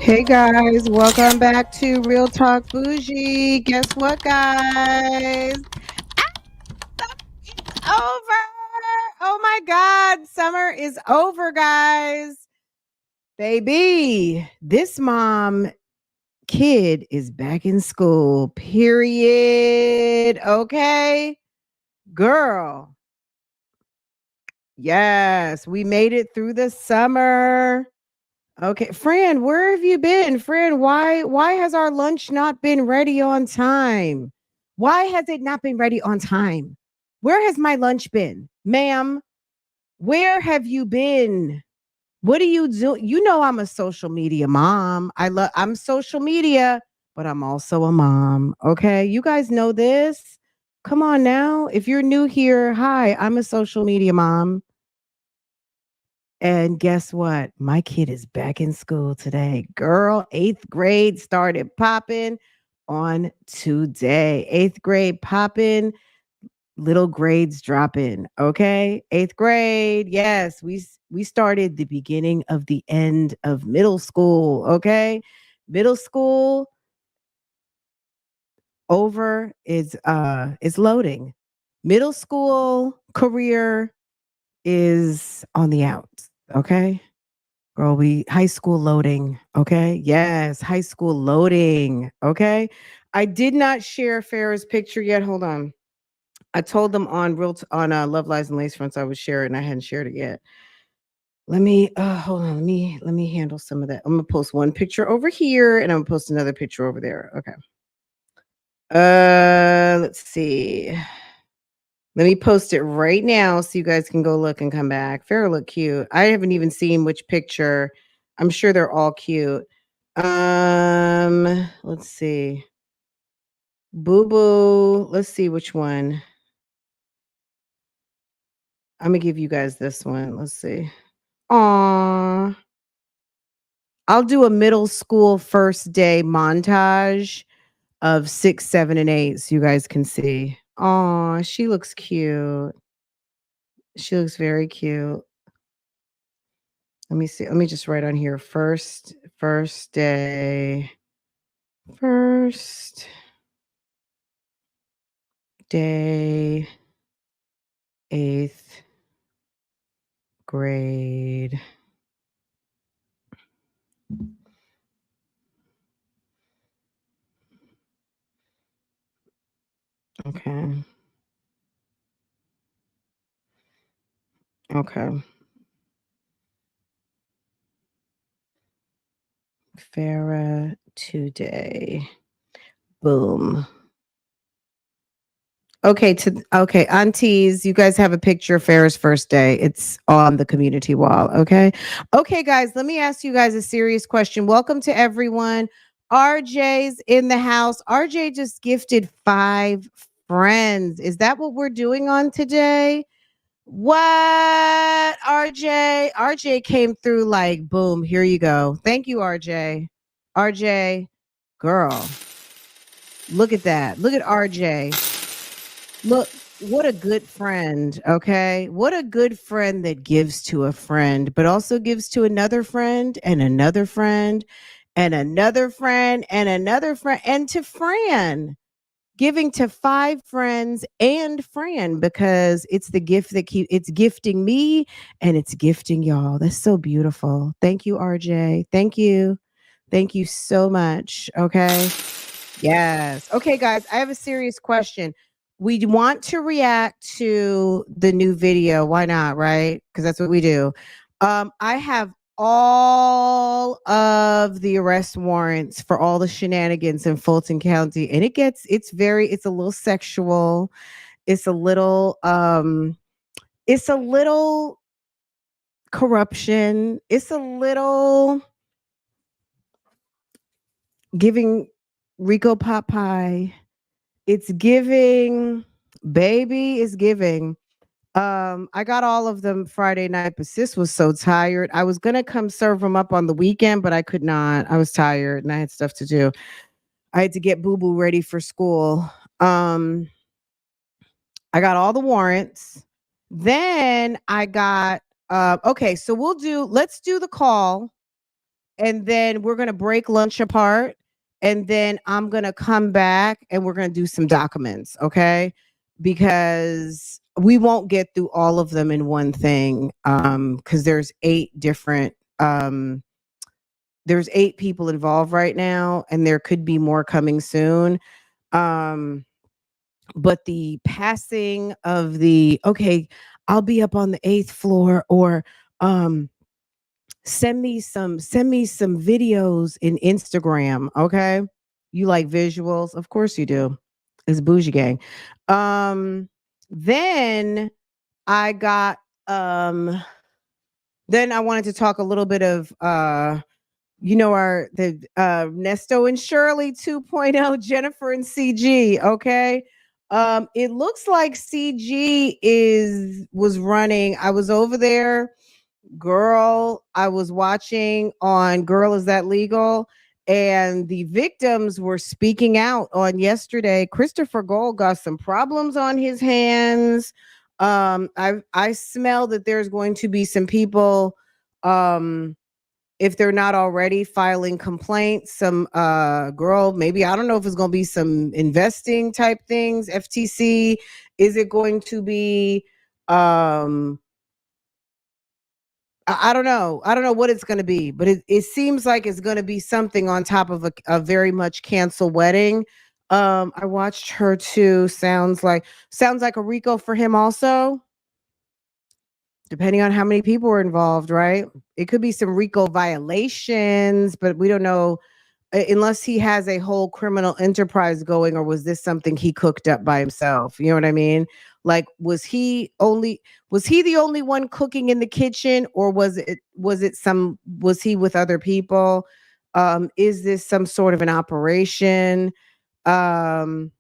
Hey guys, welcome back to Real Talk Bougie. Guess what, guys? Over. Oh my God, summer is over, guys. Baby, this mom kid is back in school, period. Okay, girl. Yes, we made it through the summer. Okay, Fran, where have you been? Fran, why has our lunch not been ready on time? Why has it not been ready on time? Where has my lunch been? Ma'am, where have you been? What do you do? You know I'm a social media mom. I'm social media, but I'm also a mom. Okay? You guys know this? Come on now. If you're new here, hi, I'm a social media mom. And guess what? My kid is back in school today. Girl, eighth grade started popping on today. Eighth grade popping, little grades dropping. Okay. Eighth grade. Yes, we started the beginning of the end of middle school. Okay. Middle school over is loading. Middle school career is on the outs. Okay. Girl, we high school loading. Okay. Yes, high school loading. Okay. I did not share Farrah's picture yet. Hold on. I told them on Love Lies and Lace Fronts I would share it, and I hadn't shared it yet. Let me hold on. Let me handle some of that. I'm gonna post one picture over here, and I'm gonna post another picture over there. Okay. Let's see. Let me post it right now so you guys can go look and come back. Farrah look cute. I haven't even seen which picture. I'm sure they're all cute. Let's see. Boo Boo. Let's see which one. I'm gonna give you guys this one. Let's see. Aw. I'll do a middle school first day montage of 6, 7, and 8 so you guys can see. Aw, she looks cute. She looks very cute. Let me see. Let me just write on here first day. First day, 8th grade. Okay. Okay. Farrah today. Boom. Okay, aunties, you guys have a picture of Farrah's first day. It's on the community wall. Okay. Okay, guys, let me ask you guys a serious question. Welcome to everyone. RJ's in the house. RJ just gifted 5 friends. Is that what we're doing on today? What? RJ came through like boom. Here you go. Thank you, RJ. RJ, girl, look at that. Look at RJ. Look, what a good friend, okay? What a good friend that gives to a friend, but also gives to another friend and another friend and another friend and another friend and to Fran. Giving to 5 friends and Fran because it's the gift that it's gifting me and it's gifting y'all. That's so beautiful. Thank you, RJ. Thank you. Thank you so much. Okay. Yes. Okay, guys, I have a serious question. We want to react to the new video. Why not? Right? Because that's what we do. I have all of the arrest warrants for all the shenanigans in Fulton County, and it's a little sexual. It's a little corruption. It's a little giving Rico pot pie. It's giving, baby is giving. I got all of them Friday night, but sis was so tired. I was gonna come serve them up on the weekend, but I could not. I was tired and I had stuff to do. I had to get Boo Boo ready for school. I got all the warrants. Then I got okay, so let's do the call and then we're gonna break lunch apart, and then I'm gonna come back and we're gonna do some documents, okay? Because we won't get through all of them in one thing. Because there's 8 people involved right now, and there could be more coming soon. Um, but the passing of the okay, I'll be up on the 8th floor, or um send me some videos in Instagram, okay? You like visuals? Of course you do. It's Bougie Gang. Um then I got then I wanted to talk a little bit of our the Nesto and Shirley 2.0, Jennifer and CG, okay? It looks like CG was running. I was over there, girl. I was watching on Girl Is That Legal? And the victims were speaking out on yesterday. Christopher Gold got some problems on his hands. I smell that there's going to be some people, if they're not already, filing complaints. Some girl, maybe, I don't know if it's going to be some investing type things, FTC. Is it going to be I don't know. I don't know what it's going to be, but it seems like it's going to be something on top of a very much canceled wedding. I watched her too. Sounds like a RICO for him also, depending on how many people were involved, right? It could be some RICO violations, but we don't know, unless he has a whole criminal enterprise going, or was this something he cooked up by himself? You know what I mean? Like, was he the only one cooking in the kitchen, or was he with other people? Is this some sort of an operation? Um,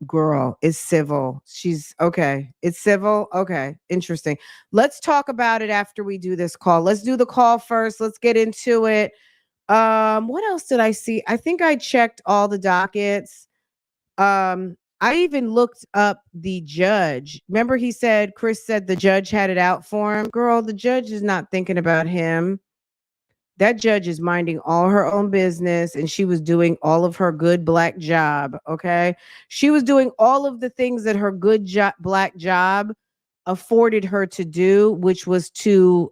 Girl, it's civil. She's okay. It's civil. Okay, interesting. Let's talk about it after we do this call. Let's do the call first. Let's get into it. What else did I see? I think I checked all the dockets. I even looked up the judge. Remember, Chris said the judge had it out for him. Girl, the judge is not thinking about him. That judge is minding all her own business, and she was doing all of her good black job, okay? She was doing all of the things that her good black job afforded her to do, which was to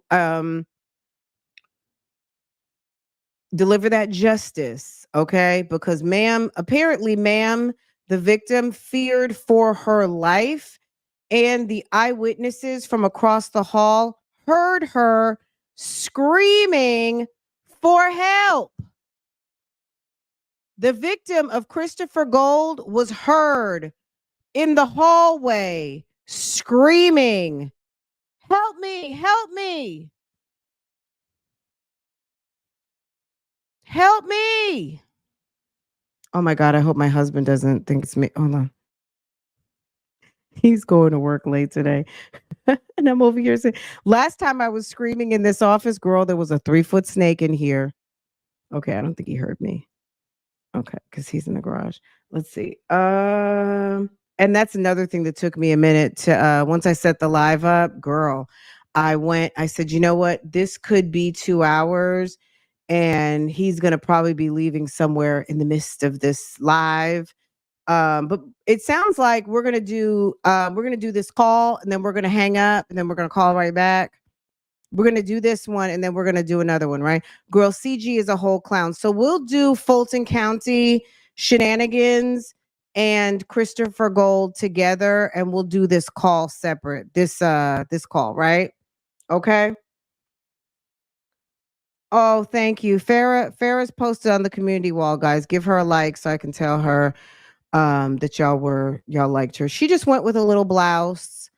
deliver that justice, okay? Because apparently, the victim feared for her life, and the eyewitnesses from across the hall heard her screaming for help. The victim of Christopher Gold was heard in the hallway screaming, "Help me, help me, help me." Oh my God, I hope my husband doesn't think it's me. Hold on. He's going to work late today. And I'm over here saying, last time I was screaming in this office, girl, there was a 3-foot snake in here. Okay, I don't think he heard me. Okay, because he's in the garage. Let's see. And that's another thing that took me a minute to once I set the live up, girl, I said, you know what? This could be 2 hours, and he's gonna probably be leaving somewhere in the midst of this live. But it sounds like we're gonna do this call, and then we're gonna hang up, and then we're gonna call right back. We're gonna do this one, and then we're gonna do another one, right? Girl, CG is a whole clown. So we'll do Fulton County shenanigans and Christopher Gold together, and we'll do this call separate. This call, right? Okay. Oh, thank you. Farrah's posted on the community wall, guys. Give her a like so I can tell her that y'all liked her. She just went with a little blouse,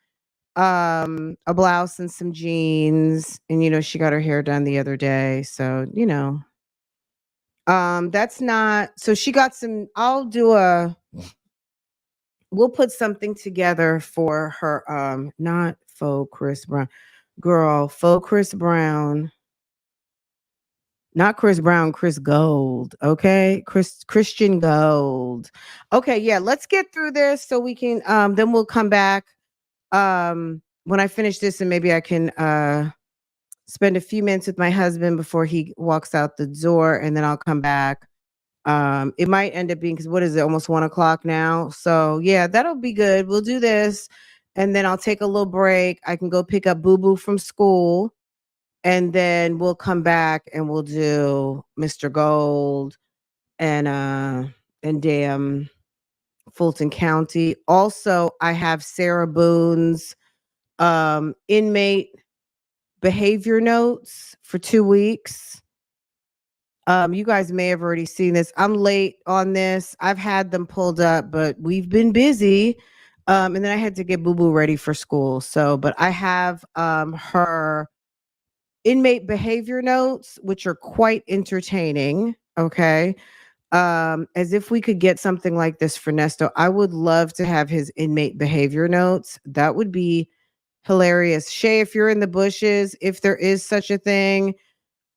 a blouse and some jeans, and she got her hair done the other day, so that's not, so she got some, we'll put something together for her, not faux Chris Brown, girl, faux Chris Brown, not Chris Brown, Chris Gold, okay? Christian Gold. Okay, yeah, let's get through this so we can then we'll come back when I finish this, and maybe I can spend a few minutes with my husband before he walks out the door, and then I'll come back. It might end up being because what is it, almost 1 o'clock now? So yeah, that'll be good. We'll do this, and then I'll take a little break. I can go pick up Boo Boo from school, and then we'll come back and we'll do Mr. Gold and damn Fulton County. Also, I have Sarah Boone's inmate behavior notes for 2 weeks. You guys may have already seen this. I'm late on this. I've had them pulled up, but we've been busy. And then I had to get Boo Boo ready for school. So, but I have her inmate behavior notes, which are quite entertaining. Okay. As if we could get something like this for Nesto. I would love to have his inmate behavior notes. That would be hilarious. Shay, if you're in the bushes, if there is such a thing,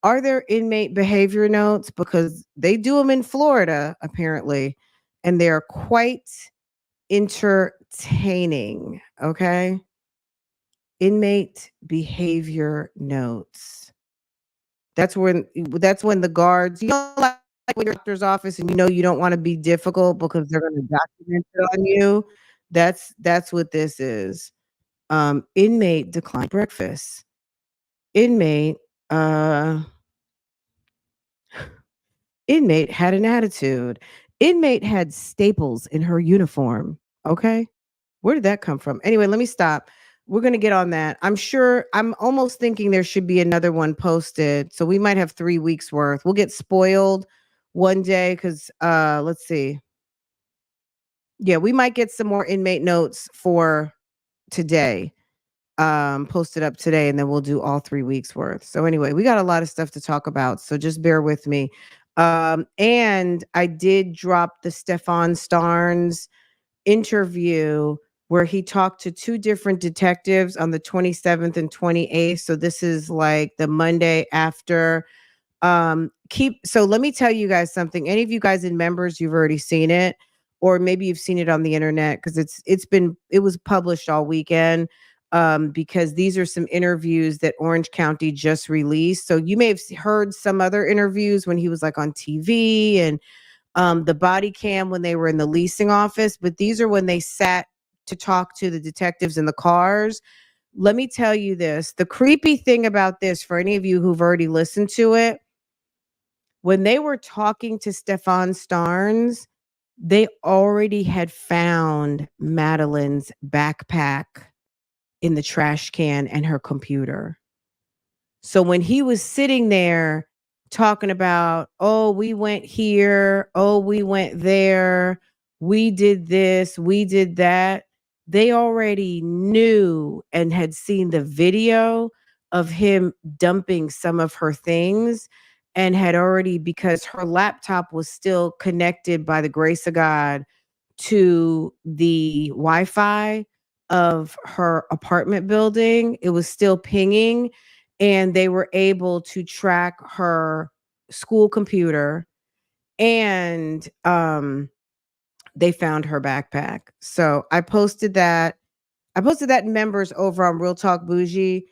are there inmate behavior notes? Because they do them in Florida, apparently, and they're quite entertaining. Okay. Inmate behavior notes. That's when the guards, like when you're at your doctor's office and you don't want to be difficult because they're going to document it on you. That's what this is. Inmate declined breakfast. Inmate uh Inmate had an attitude. Inmate had staples in her uniform. Okay. Where did that come from? Anyway, let me stop. We're going to get on that. I'm almost thinking there should be another one posted. So we might have 3 weeks worth. We'll get spoiled one day because let's see. Yeah, we might get some more inmate notes for today. Posted up today, and then we'll do all 3 weeks worth. So anyway, we got a lot of stuff to talk about. So just bear with me. And I did drop the Stefan Starnes interview where he talked to two different detectives on the 27th and 28th. So this is like the Monday after. So let me tell you guys something. Any of you guys in members, you've already seen it, or maybe you've seen it on the internet because it was published all weekend. Because these are some interviews that Orange County just released. So you may have heard some other interviews when he was like on TV and the body cam when they were in the leasing office, but these are when they sat to talk to the detectives in the cars. Let me tell you this. The creepy thing about this, for any of you who've already listened to it, when they were talking to Stefan Starnes, they already had found Madeline's backpack in the trash can and her computer. So when he was sitting there talking about, oh, we went here, oh, we went there, we did this, we did that, they already knew and had seen the video of him dumping some of her things and had already, because her laptop was still connected by the grace of God to the Wi-Fi of her apartment building. It was still pinging, and they were able to track her school computer, and they found her backpack. So I posted that. In members over on Real Talk Bougie.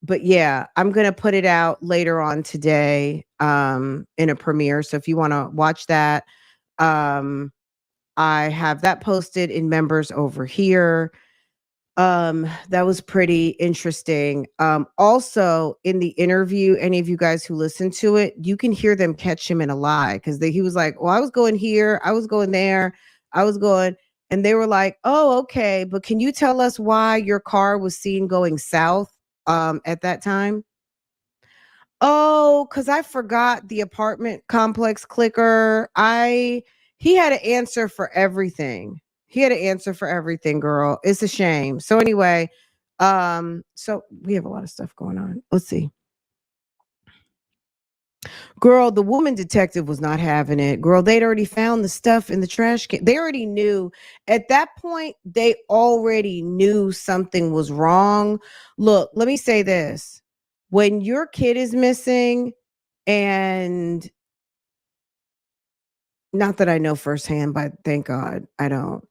But yeah, I'm gonna put it out later on today in a premiere. So if you want to watch that, um I have that posted in members over here. That was pretty interesting. Also in the interview, any of you guys who listen to it, you can hear them catch him in a lie because he was like, well, I was going here, I was going there, I was going, and they were like, oh, okay, but can you tell us why your car was seen going south at that time? Oh, because I forgot the apartment complex clicker. He had an answer for everything. He had an answer for everything, girl. It's a shame. So anyway, so we have a lot of stuff going on. Let's see. Girl, the woman detective was not having it. Girl, they'd already found the stuff in the trash can. They already knew. At that point, they already knew something was wrong. Look, let me say this. When your kid is missing, and not that I know firsthand, but thank God I don't.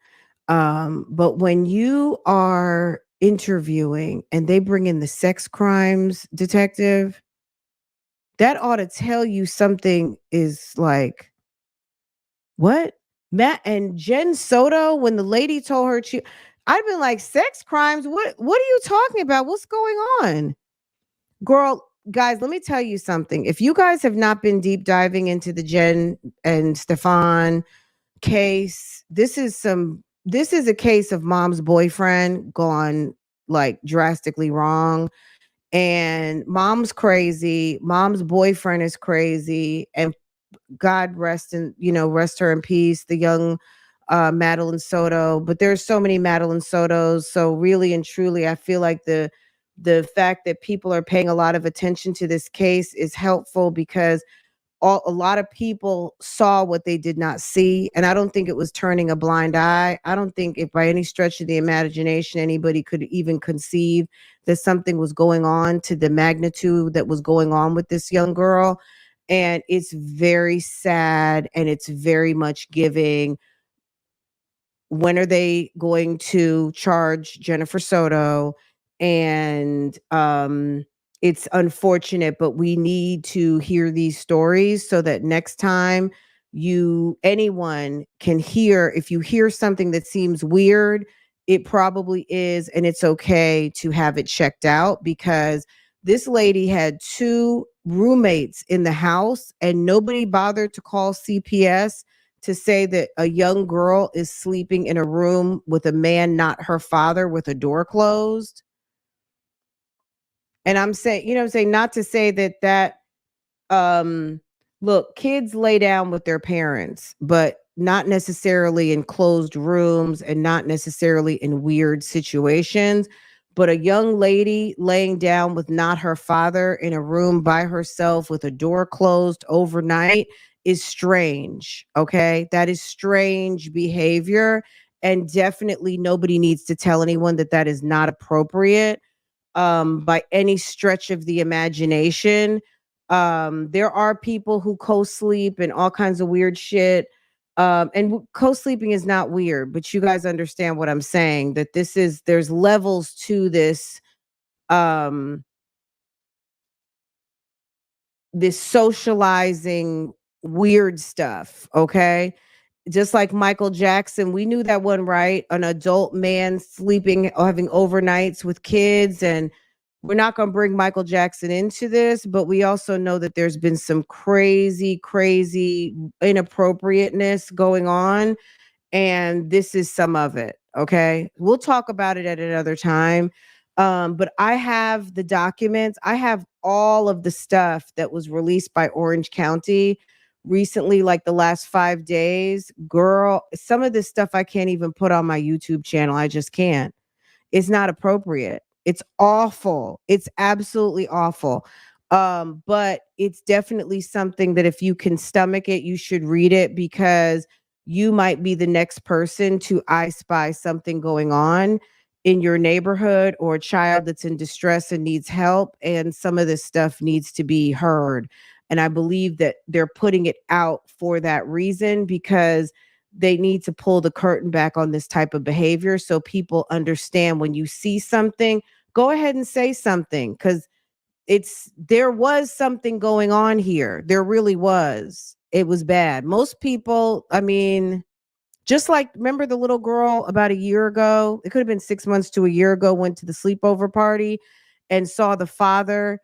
But when you are interviewing and they bring in the sex crimes detective, that ought to tell you something is like, what? Matt and Jen Soto, when the lady told her I'd been like, sex crimes? What are you talking about? What's going on? Girl, guys, let me tell you something. If you guys have not been deep diving into the Jen and Stefan case, this is a case of mom's boyfriend gone like drastically wrong. And mom's crazy, mom's boyfriend is crazy, and God rest her in peace, the young Madeline Soto. But there's so many Madeline Sotos. So really and truly, I feel like the fact that people are paying a lot of attention to this case is helpful because a lot of people saw what they did not see. And I don't think it was turning a blind eye. I don't think if by any stretch of the imagination anybody could even conceive that something was going on to the magnitude that was going on with this young girl. And it's very sad and it's very much giving. When are they going to charge Jennifer Soto? And it's unfortunate, but we need to hear these stories so that next time anyone can hear, if you hear something that seems weird, it probably is, and it's okay to have it checked out because this lady had 2 roommates in the house and nobody bothered to call CPS to say that a young girl is sleeping in a room with a man, not her father, with a door closed. And I'm saying, I'm saying, not to say that look, kids lay down with their parents, but not necessarily in closed rooms and not necessarily in weird situations. But a young lady laying down with not her father in a room by herself with a door closed overnight is strange. Okay. That is strange behavior. And definitely nobody needs to tell anyone that that is not appropriate by any stretch of the imagination. There are people who co-sleep and all kinds of weird shit. Co-sleeping is not weird, but you guys understand what I'm saying, that there's levels to um, this socializing weird stuff. Okay. Just like Michael Jackson, we knew that one, right? An adult man sleeping or having overnights with kids. And we're not going to bring Michael Jackson into this, but we also know that there's been some crazy, crazy inappropriateness going on. And this is some of it. Okay. We'll talk about it at another time. But I have the documents. I have all of the stuff that was released by Orange County recently, like the last 5 days. Girl, some of this stuff I can't even put on my YouTube channel. I just can't. It's not appropriate. It's awful. It's absolutely awful. But it's definitely something that if you can stomach it, you should read it because you might be the next person to I spy something going on in your neighborhood or a child that's in distress and needs help. And some of this stuff needs to be heard. And I believe that they're putting it out for that reason because they need to pull the curtain back on this type of behavior so people understand when you see something, go ahead and say something because there was something going on here. There really was. It was bad. Most people, I mean, just like, remember the little girl about a year ago? It could have been 6 months to a year ago, went to the sleepover party and saw the father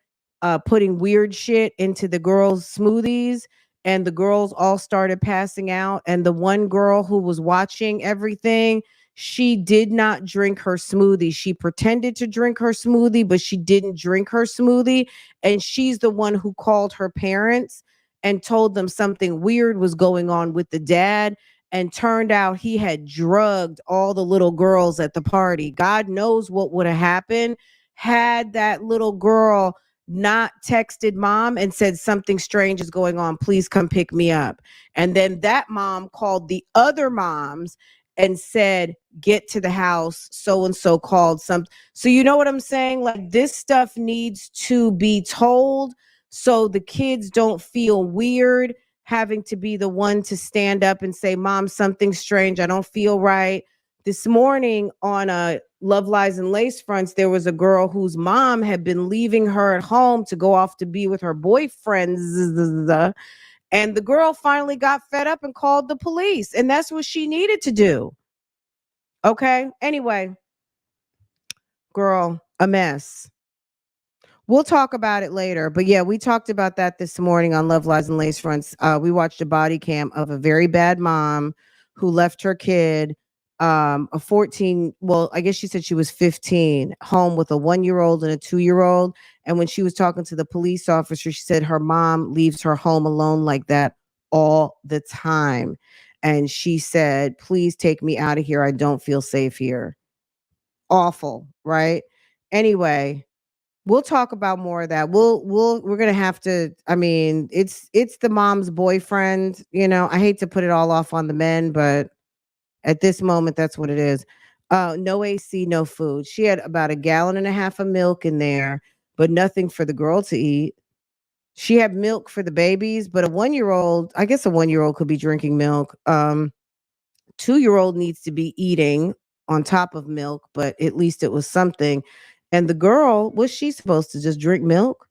putting weird shit into the girls' smoothies. And the girls all started passing out. And the one girl who was watching everything, she did not drink her smoothie. She pretended to drink her smoothie, but she didn't drink her smoothie. And she's the one who called her parents and told them something weird was going on with the dad, and turned out he had drugged all the little girls at the party. God knows what would have happened had that little girl not texted mom and said something strange is going on, please come pick me up. And then that mom called the other moms and said, get to the house, so and so called something. So you know what I'm saying? Like, this stuff needs to be told so the kids don't feel weird having to be the one to stand up and say, mom, something's strange, I don't feel right. This morning on Love Lies and Lace Fronts, there was a girl whose mom had been leaving her at home to go off to be with her boyfriends. And the girl finally got fed up and called the police. And that's what she needed to do. Okay. Anyway, girl, a mess. We'll talk about it later. But yeah, we talked about that this morning on Love Lies and Lace Fronts. We watched a body cam of a very bad mom who left her kid, a 14, well, I guess she said she was 15, home with a 1 year old and a 2 year old. And when she was talking to the police officer, she said her mom leaves her home alone like that all the time. And she said, please take me out of here. I don't feel safe here. Awful, right? Anyway, we'll talk about more of that. We're gonna have to. I mean, it's the mom's boyfriend. I hate to put it all off on the men, but at this moment, that's what it is. No AC, no food. She had about a gallon and a half of milk in there, but nothing for the girl to eat. She had milk for the babies, but a 1 year old, I guess a 1 year old could be drinking milk. 2 year old needs to be eating on top of milk, but at least it was something. And the girl, was she supposed to just drink milk?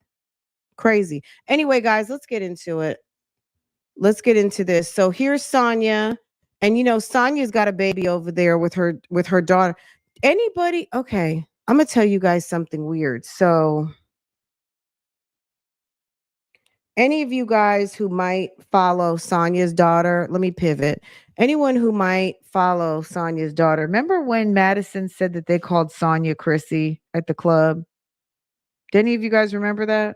Crazy. Anyway, guys, let's get into it. Let's get into this. So here's Sonia. And Sonia's got a baby over there with her daughter. Anybody? Okay. I'm gonna tell you guys something weird. So any of you guys who might follow Sonia's daughter, let me pivot. Anyone who might follow Sonia's daughter, remember when Madison said that they called Sonia Chrissy at the club? Do any of you guys remember that?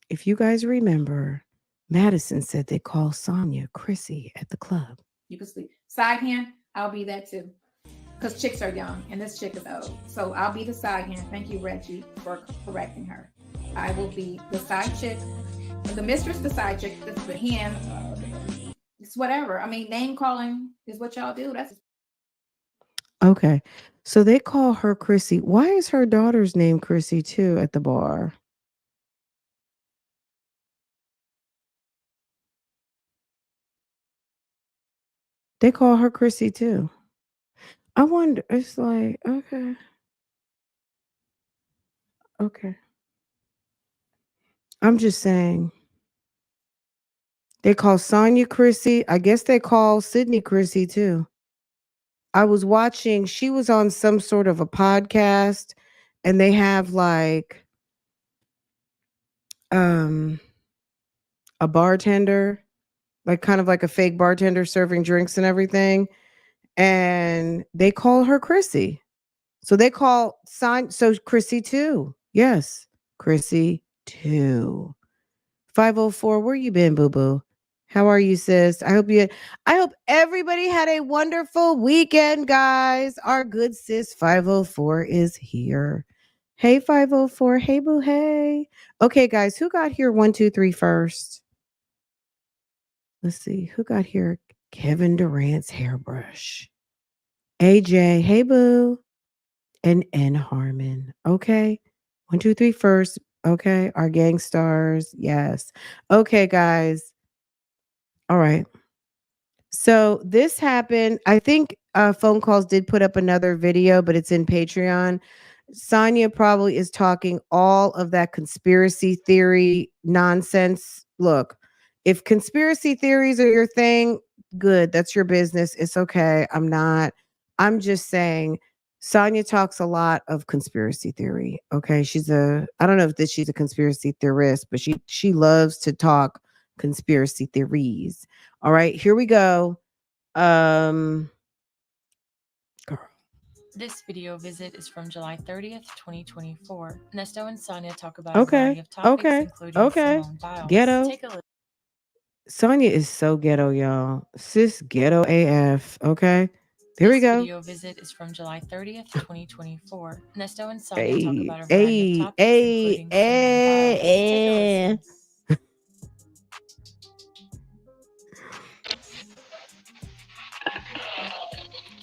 If you guys remember, Madison said they called Sonia Chrissy at the club. You can sleep. Side hand, I'll be that too. Because chicks are young and this chick is old. So I'll be the side hand. Thank you, Reggie, for correcting her. I will be the side chick. The mistress, the side chick, the hand. It's whatever. I mean, name calling is what y'all do. That's okay. So they call her Chrissy. Why is her daughter's name Chrissy too at the bar? They call her Chrissy too. I wonder, it's like, okay. Okay. I'm just saying. They call Sonia Chrissy. I guess they call Sydney Chrissy too. I was watching, she was on some sort of a podcast and they have like a bartender, like kind of like a fake bartender serving drinks and everything. And they call her Chrissy. So they call so Chrissy too. Yes, Chrissy too. 504, where you been, boo boo? How are you, sis? I hope everybody had a wonderful weekend, guys. Our good sis 504 is here. Hey, 504. Hey, boo, hey. Okay, guys, who got here 1, 2, 3 first? Let's see. Who got here? Kevin Durant's hairbrush. AJ, hey, boo. And N Harmon. Okay. 1, 2, 3 first. Okay. Our gang stars. Yes. Okay, guys. All right. So this happened. I think phone calls did put up another video, but it's in Patreon. Sonia probably is talking all of that conspiracy theory nonsense. Look, if conspiracy theories are your thing, good. That's your business. It's okay. I'm just saying Sonia talks a lot of conspiracy theory. Okay. I don't know if she's a conspiracy theorist, but she loves to talk conspiracy theories. All right, here we go. Girl. This video visit is from July 30th, 2024. Nesto and Sonia talk about a variety of topics, including Simone Biles. Ghetto. Take a look. Sonia is so ghetto, y'all. Sis ghetto AF. Okay. Here we go. This video visit is from July 30th, 2024. Nesto and Sonia talk about a variety of topics, including Simone Biles. Take a listen.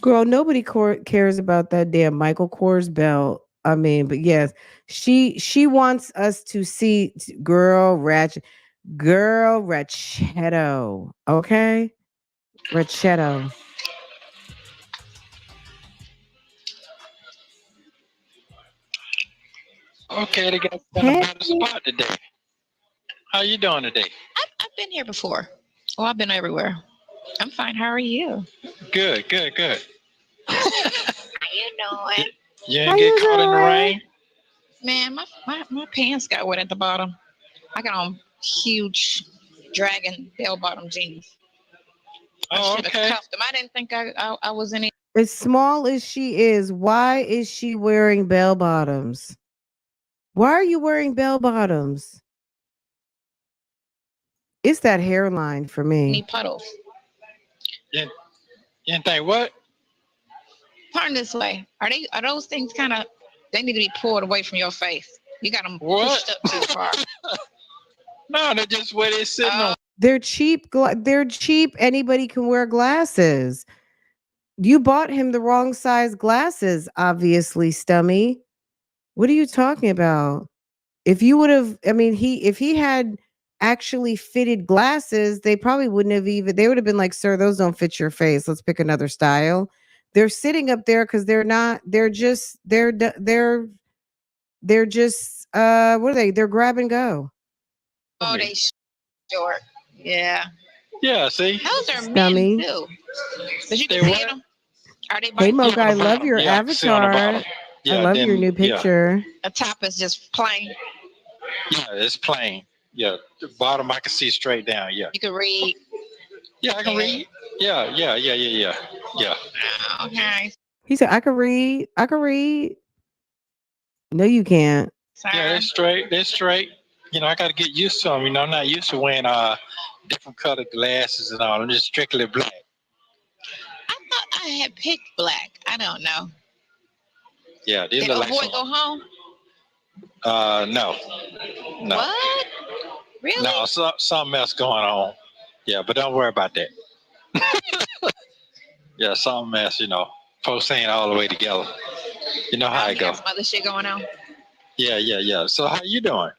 Girl, nobody cares about that damn Michael Kors belt. I mean, but yes, she wants us to see girl ratchetto. Okay. Ricetto. Okay, they got in a Hey. better spot today. How you doing today? I've been here before. Oh, I've been everywhere. I'm fine. How are you? Good. How you doing? You How didn't get you caught in the doing? rain? Man, my pants got wet at the bottom. I got on huge dragon bell bottom jeans. I Oh, should have okay. cuffed them. I didn't think I was in it. As small as she is, why is she wearing bell bottoms? Why are you wearing bell bottoms? It's that hairline for me. Any puddles. You didn't think what? Turn this way. Are those things kind of? They need to be pulled away from your face. You got them What? pushed up too far. No, they're just where they're sitting on. They're cheap. They're cheap. Anybody can wear glasses. You bought him the wrong size glasses, obviously, Stummy. What are you talking about? If you would have, I mean, if he had actually fitted glasses, they probably wouldn't have even, they would have been like, sir, those don't fit your face. Let's pick another style. They're sitting up there because they're just, what are they? They're grab and go. Oh, they short. Yeah. Yeah, see? Those are Stummy. men too. But you They can see what? them. Are they Hey, bike? Mocha, I on the love bottom. your Yeah, I can see on the avatar. bottom. I love your them- new picture. The top is just plain. Yeah, it's plain. Yeah, the bottom I can see straight down. Yeah. You can read. Yeah, I can read. Yeah. Okay. He said, I can read. I can read. No, you can't. Sorry. Yeah, they're straight. You know, I got to get used to them. You know, I'm not used to wearing different colored glasses and all. I'm just strictly black. I thought I had picked black. I don't know. Yeah, these Did look old like boy some, go home? no. What? Really? No, something else going on. Yeah, but don't worry about that. Yeah, something else, you know. Folks ain't all the way together. You know how it He go. got some other shit going on. Yeah. So how you doing?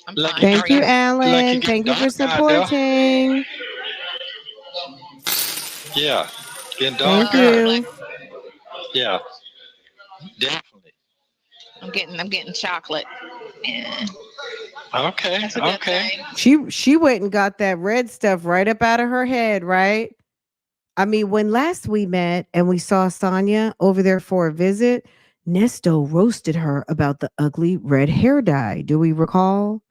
I'm Lucky fine. Thank How are you, you? Alan. get Thank you for dark out there. supporting. Yeah, getting dark Thank out. you. Yeah, definitely. I'm getting chocolate. Yeah, Okay, that's a good okay. thing. She went and got that red stuff right up out of her head, right? I mean, when last we met and we saw Sonia over there for a visit, Nesto roasted her about the ugly red hair dye. Do we recall?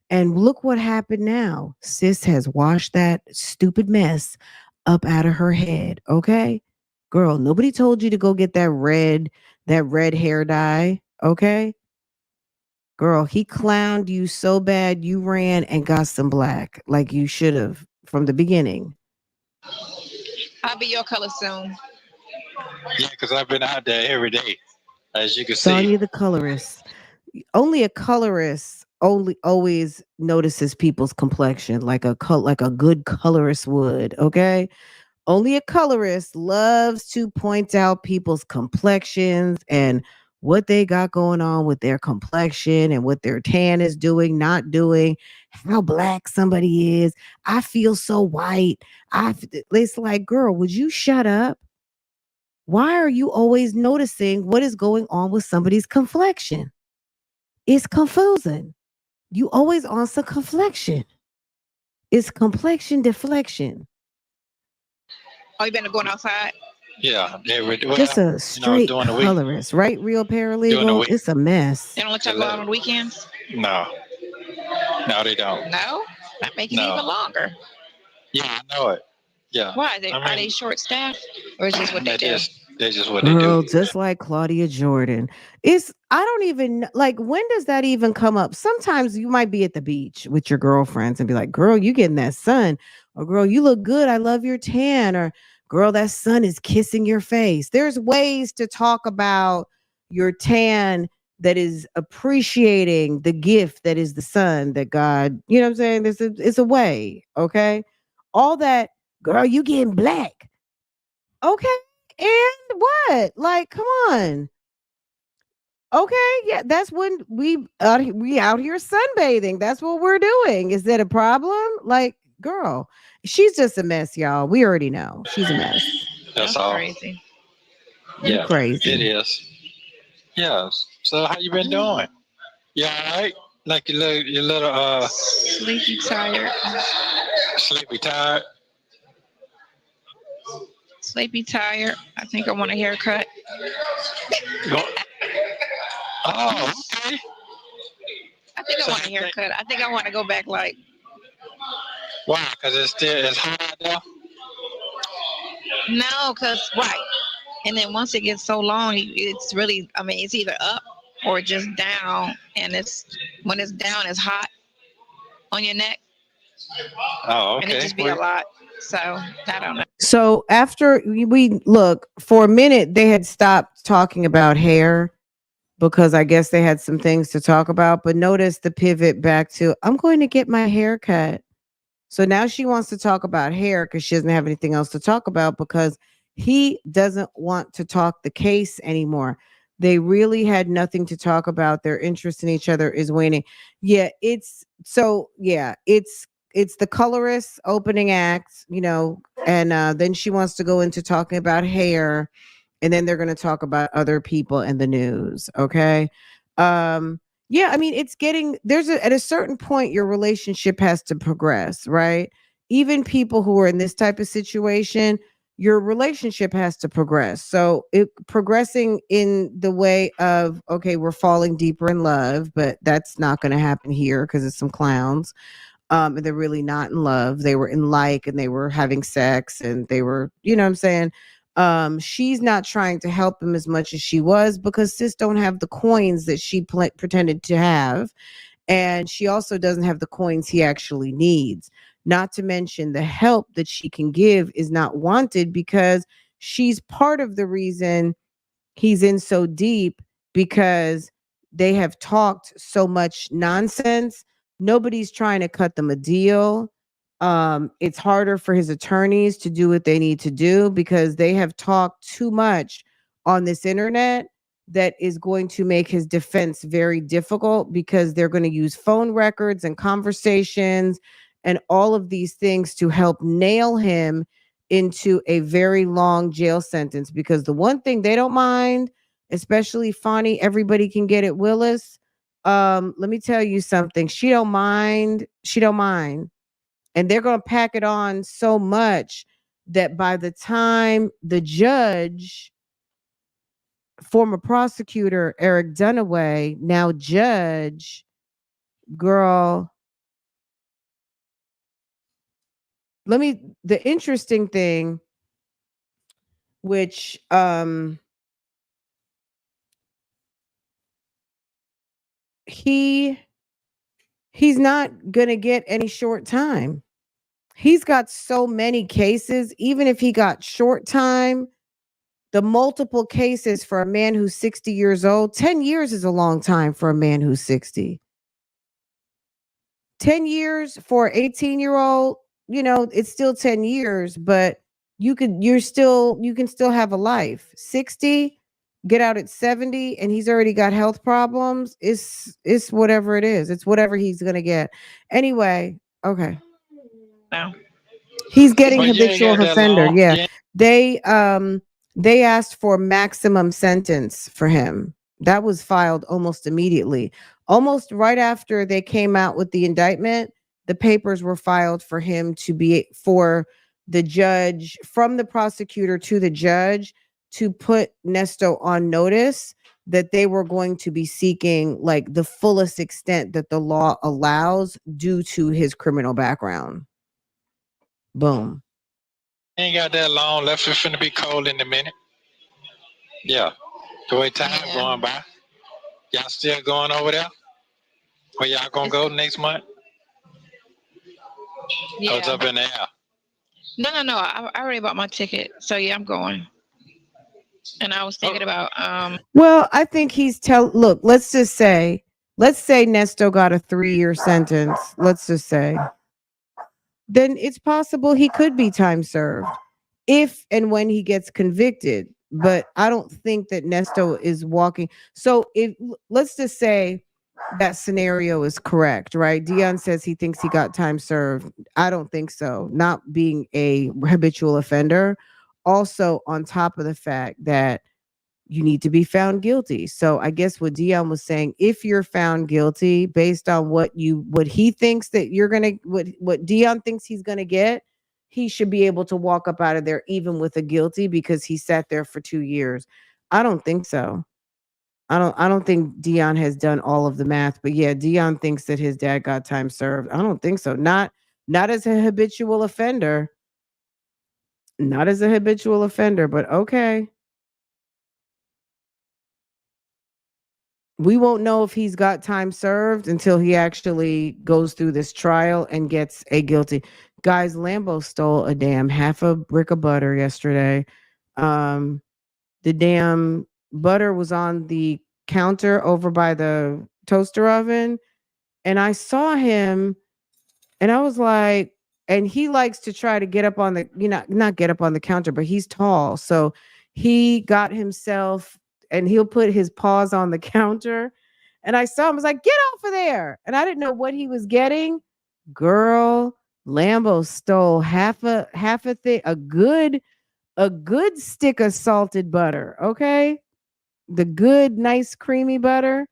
And look what happened now. Sis has washed that stupid mess up out of her head. Okay? Girl, nobody told you to go get that red hair dye. Okay? Girl, he clowned you so bad you ran and got some black like you should have from the beginning. I'll be your color soon. Yeah, because I've been out there every day, as you can see. Sonya the colorist. Only a colorist only always notices people's complexion like a good colorist would, okay? Only a colorist loves to point out people's complexions and what they got going on with their complexion and what their tan is doing, not doing, how black somebody is. I feel so white. It's like, girl, would you shut up? Why are you always noticing what is going on with somebody's complexion? It's confusing. You always on some complexion. It's complexion deflection. Oh, you been going outside? Yeah, Just a straight during the week. colorist, right? Real During the paralegal. week. It's a mess. They don't let y'all go out on the weekends? No, they don't. No? That make it No. even longer. Yeah, I know it. Yeah. Why? Are I mean, they short staffed? Or is this what they do? That's just what Girl, they do. just like Claudia Jordan. I don't even like, when does that even come up? Sometimes you might be at the beach with your girlfriends and be like, girl, you getting that sun. Or girl, you look good. I love your tan. Or girl, that sun is kissing your face. There's ways to talk about your tan that is appreciating the gift that is the sun that God, you know what I'm saying? It's a way, okay? All that, girl, you getting black. Okay. And what? Like, come on. Okay, yeah, that's when we out here sunbathing. That's what we're doing. Is that a problem? Like, girl, she's just a mess, y'all. We already know she's a mess. That's all. Crazy. Yeah, Crazy. it is. Yeah. So how you been doing? Yeah, all right. Like your little Sleepy, tired. sleepy, tired. Sleepy, tired. I think I want a haircut. Go- Oh, okay. I think I want a haircut. I think I want to go back like. Why? Because it's hot out there. No, because right. And then once it gets so long, it's really, I mean, it's either up or just down. And when it's down, it's hot on your neck. Oh, okay. And it just be a lot. So I don't know. So after we look for a minute, they had stopped talking about hair because I guess they had some things to talk about. But notice the pivot back to I'm going to get my hair cut. So now she wants to talk about hair because she doesn't have anything else to talk about because he doesn't want to talk the case anymore. They really had nothing to talk about. Their interest in each other is waning. Yeah, it's the colorist opening act, and then she wants to go into talking about hair, and then they're going to talk about other people in the news. Okay. Yeah, I mean, it's getting at a certain point, your relationship has to progress, right? Even people who are in this type of situation, your relationship has to progress. So it progressing in the way of, okay, we're falling deeper in love, but that's not going to happen here because it's some clowns. And they're really not in love. They were in and they were having sex and they were, you know what I'm saying? She's not trying to help him as much as she was because sis don't have the coins that she pretended to have. And she also doesn't have the coins he actually needs. Not to mention the help that she can give is not wanted because she's part of the reason he's in so deep because they have talked so much nonsense. Nobody's trying to cut them a deal. It's harder for his attorneys to do what they need to do because they have talked too much on this internet that is going to make his defense very difficult because they're going to use phone records and conversations and all of these things to help nail him into a very long jail sentence because the one thing they don't mind, especially Fonnie, everybody can get at Willis. Let me tell you something. She don't mind. She don't mind. And they're going to pack it on so much that by the time the judge, former prosecutor Eric Dunaway, now judge, girl, the interesting thing, which he's not gonna get any short time. He's got so many cases. Even if he got short time, the multiple cases for a man who's 60 years old, 10 years is a long time for a man who's 60. 10 years for an 18-year-old, it's still 10 years, but you can still have a life. 60, get out at 70, and he's already got health problems. It's whatever it is. It's whatever he's gonna get. Anyway, okay. No. He's getting habitual offender. Yeah. They asked for maximum sentence for him. That was filed almost immediately. Almost right after they came out with the indictment, the papers were filed for him for the judge, from the prosecutor to the judge, to put Nesto on notice that they were going to be seeking like the fullest extent that the law allows due to his criminal background. Boom. Ain't got that long left. It's finna be cold in a minute. Yeah. The way time going by. Y'all still going over there? Where y'all gonna go next month? Yeah. Oh, it's up in the air. No. I already bought my ticket. So yeah, I'm going. And I was thinking about well, I think look, let's say Nesto got a 3-year sentence. Let's just say. Then it's possible he could be time served if and when he gets convicted. But I don't think that Nesto is walking. So let's just say that scenario is correct, right? Dion says he thinks he got time served. I don't think so. Not being a habitual offender. Also, on top of the fact that you need to be found guilty. So I guess what Dion was saying, if you're found guilty based on what he thinks that you're gonna what Dion thinks he's gonna get, he should be able to walk up out of there even with a guilty because he sat there for 2 years. I don't think so. I don't think Dion has done all of the math, but yeah, Dion thinks that his dad got time served. I don't think so. Not as a habitual offender. Not as a habitual offender, but okay. We won't know if he's got time served until he actually goes through this trial and gets a guilty. Guys, Lambo stole a damn half a brick of butter yesterday. Um, the damn butter was on the counter over by the toaster oven, and I saw him, and I was like, and he likes to try to get up on the, not get up on the counter, but he's tall. So he got himself, and he'll put his paws on the counter. And I saw him, I was like, get off of there. And I didn't know what he was getting. Girl, Lambo stole half a thing, a good stick of salted butter. Okay. The good, nice, creamy butter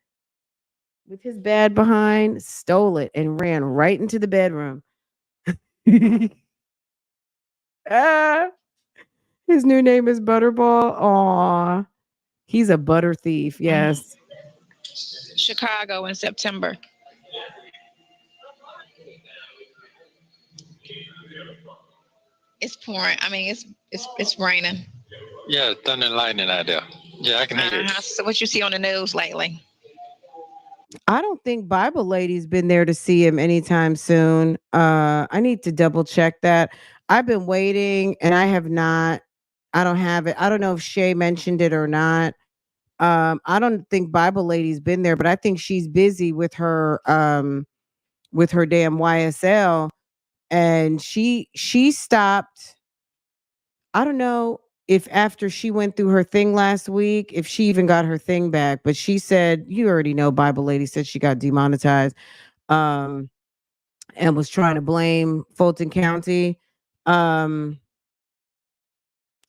with his bad behind, stole it and ran right into the bedroom. Ah, his new name is Butterball. Aw, he's a butter thief. Yes. Chicago in September. It's pouring. I mean, it's raining. Yeah, thunder and lightning out there. Yeah, I can hear it. So what you see on the news lately? I don't think Bible Lady's been there to see him anytime soon. I need to double check that. I've been waiting and I have not. I don't have it. I don't know if Shay mentioned it or not. I don't think Bible Lady's been there, but I think she's busy with her damn YSL, and she stopped. I don't know if after she went through her thing last week, if she even got her thing back, but she said, you already know, Bible Lady said she got demonetized, um, and was trying to blame Fulton County. Um,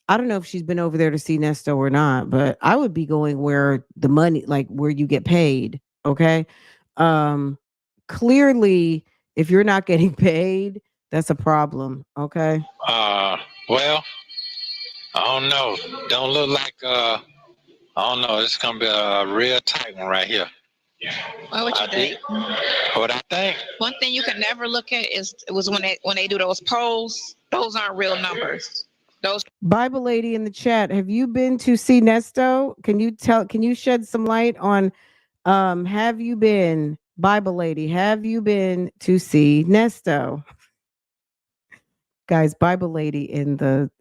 I don't know if she's been over there to see Nesto or not, but I would be going where the money, like where you get paid. Okay. Um, Clearly, if you're not getting paid, that's a problem. Okay. Well, I don't know. Don't look like I don't know. It's gonna be a real tight one right here. What you think? What I think? One thing you can never look at was when they do those polls. Those aren't real numbers. Those Bible Lady in the chat, have you been to see Nesto? Can you shed some light on have you been, Bible Lady, have you been to see Nesto? Guys, Bible Lady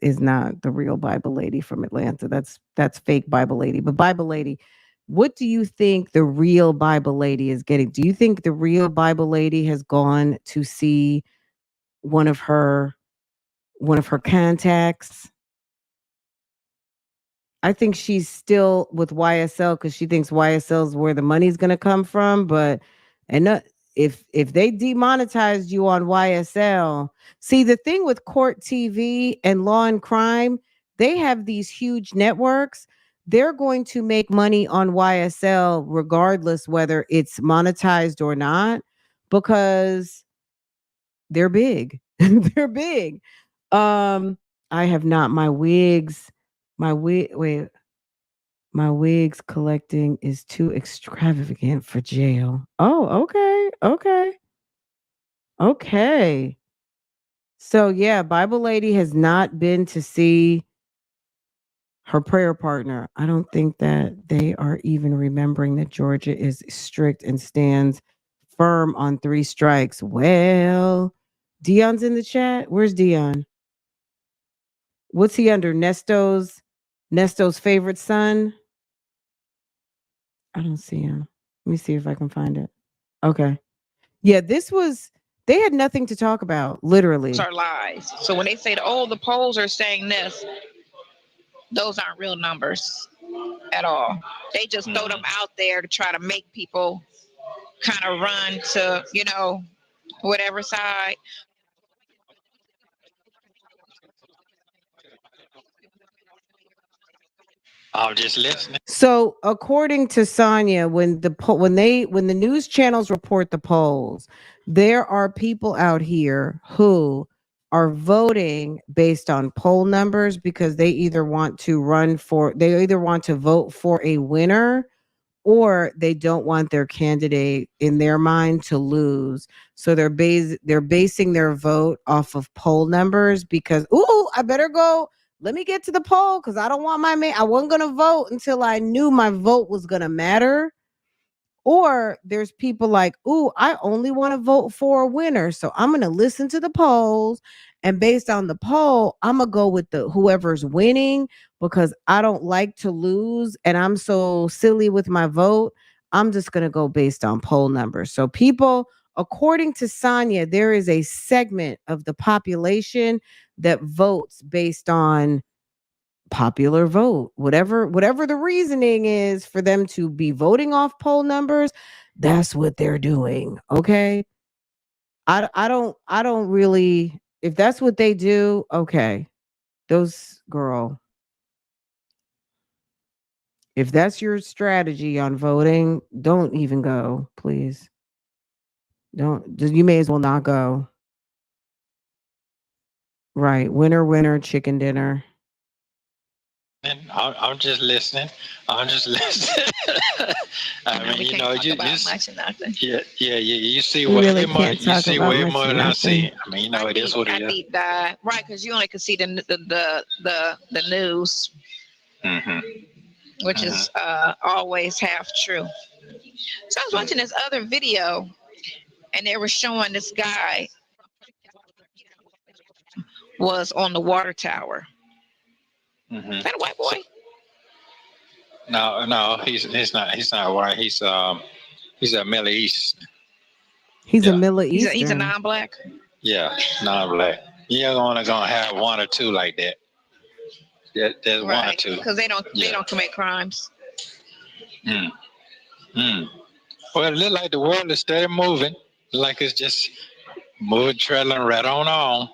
is not the real Bible Lady from Atlanta. That's fake Bible Lady. But Bible Lady, what do you think the real Bible Lady is getting? Do you think the real Bible Lady has gone to see one of her contacts? I think she's still with YSL because she thinks YSL is where the money's going to come from. But if they demonetized you on YSL, see, the thing with Court TV and Law and Crime, they have these huge networks. They're going to make money on YSL regardless whether it's monetized or not because they're big. They're big. I have not. My wigs collecting is too extravagant for jail. Oh, okay. So yeah, Bible Lady has not been to see her prayer partner. I don't think that they are even remembering that Georgia is strict and stands firm on 3 strikes. Well, Dion's in the chat. Where's Dion? What's he under? Nesto's favorite son? I don't see him. Let me see if I can find it. Okay. Yeah, they had nothing to talk about, literally. are lies. So when they say, the polls are saying this, those aren't real numbers at all. They just throw them out there to try to make people kind of run to, whatever side. I'm just listening. So, according to Sonia, when the news channels report the polls, there are people out here who are voting based on poll numbers because they either want to vote for a winner or they don't want their candidate in their mind to lose. So they're basing their vote off of poll numbers because I better go. Let me get to the poll because I don't want I wasn't gonna vote until I knew my vote was gonna matter. Or there's people like, I only want to vote for a winner. So I'm going to listen to the polls. And based on the poll, I'm going to go with whoever's winning because I don't like to lose. And I'm so silly with my vote. I'm just going to go based on poll numbers. So people, according to Sonia, there is a segment of the population that votes based on popular vote, whatever the reasoning is for them to be voting off poll numbers, that's what they're doing. Okay. I don't really, if that's what they do, okay. Those girl, if that's your strategy on voting, don't even go, please. You may as well not go. Right. Winner, chicken dinner. And I'm just listening. I'm just listening. I mean, you see way more. You see way more than I see. I mean, it is what it is. Deep dive, right? Because you only can see the news, which is always half true. So I was watching this other video, and they were showing this guy was on the water tower. Is that a white boy? No, he's not. He's not white. He's a Middle East. He's a Middle Eastern. He's a non-black. Yeah, non-black. You're only gonna have one or two like that. There's one or two because they don't commit crimes. Well, it looks like the world is steady moving. Like it's just moving, trailing right on.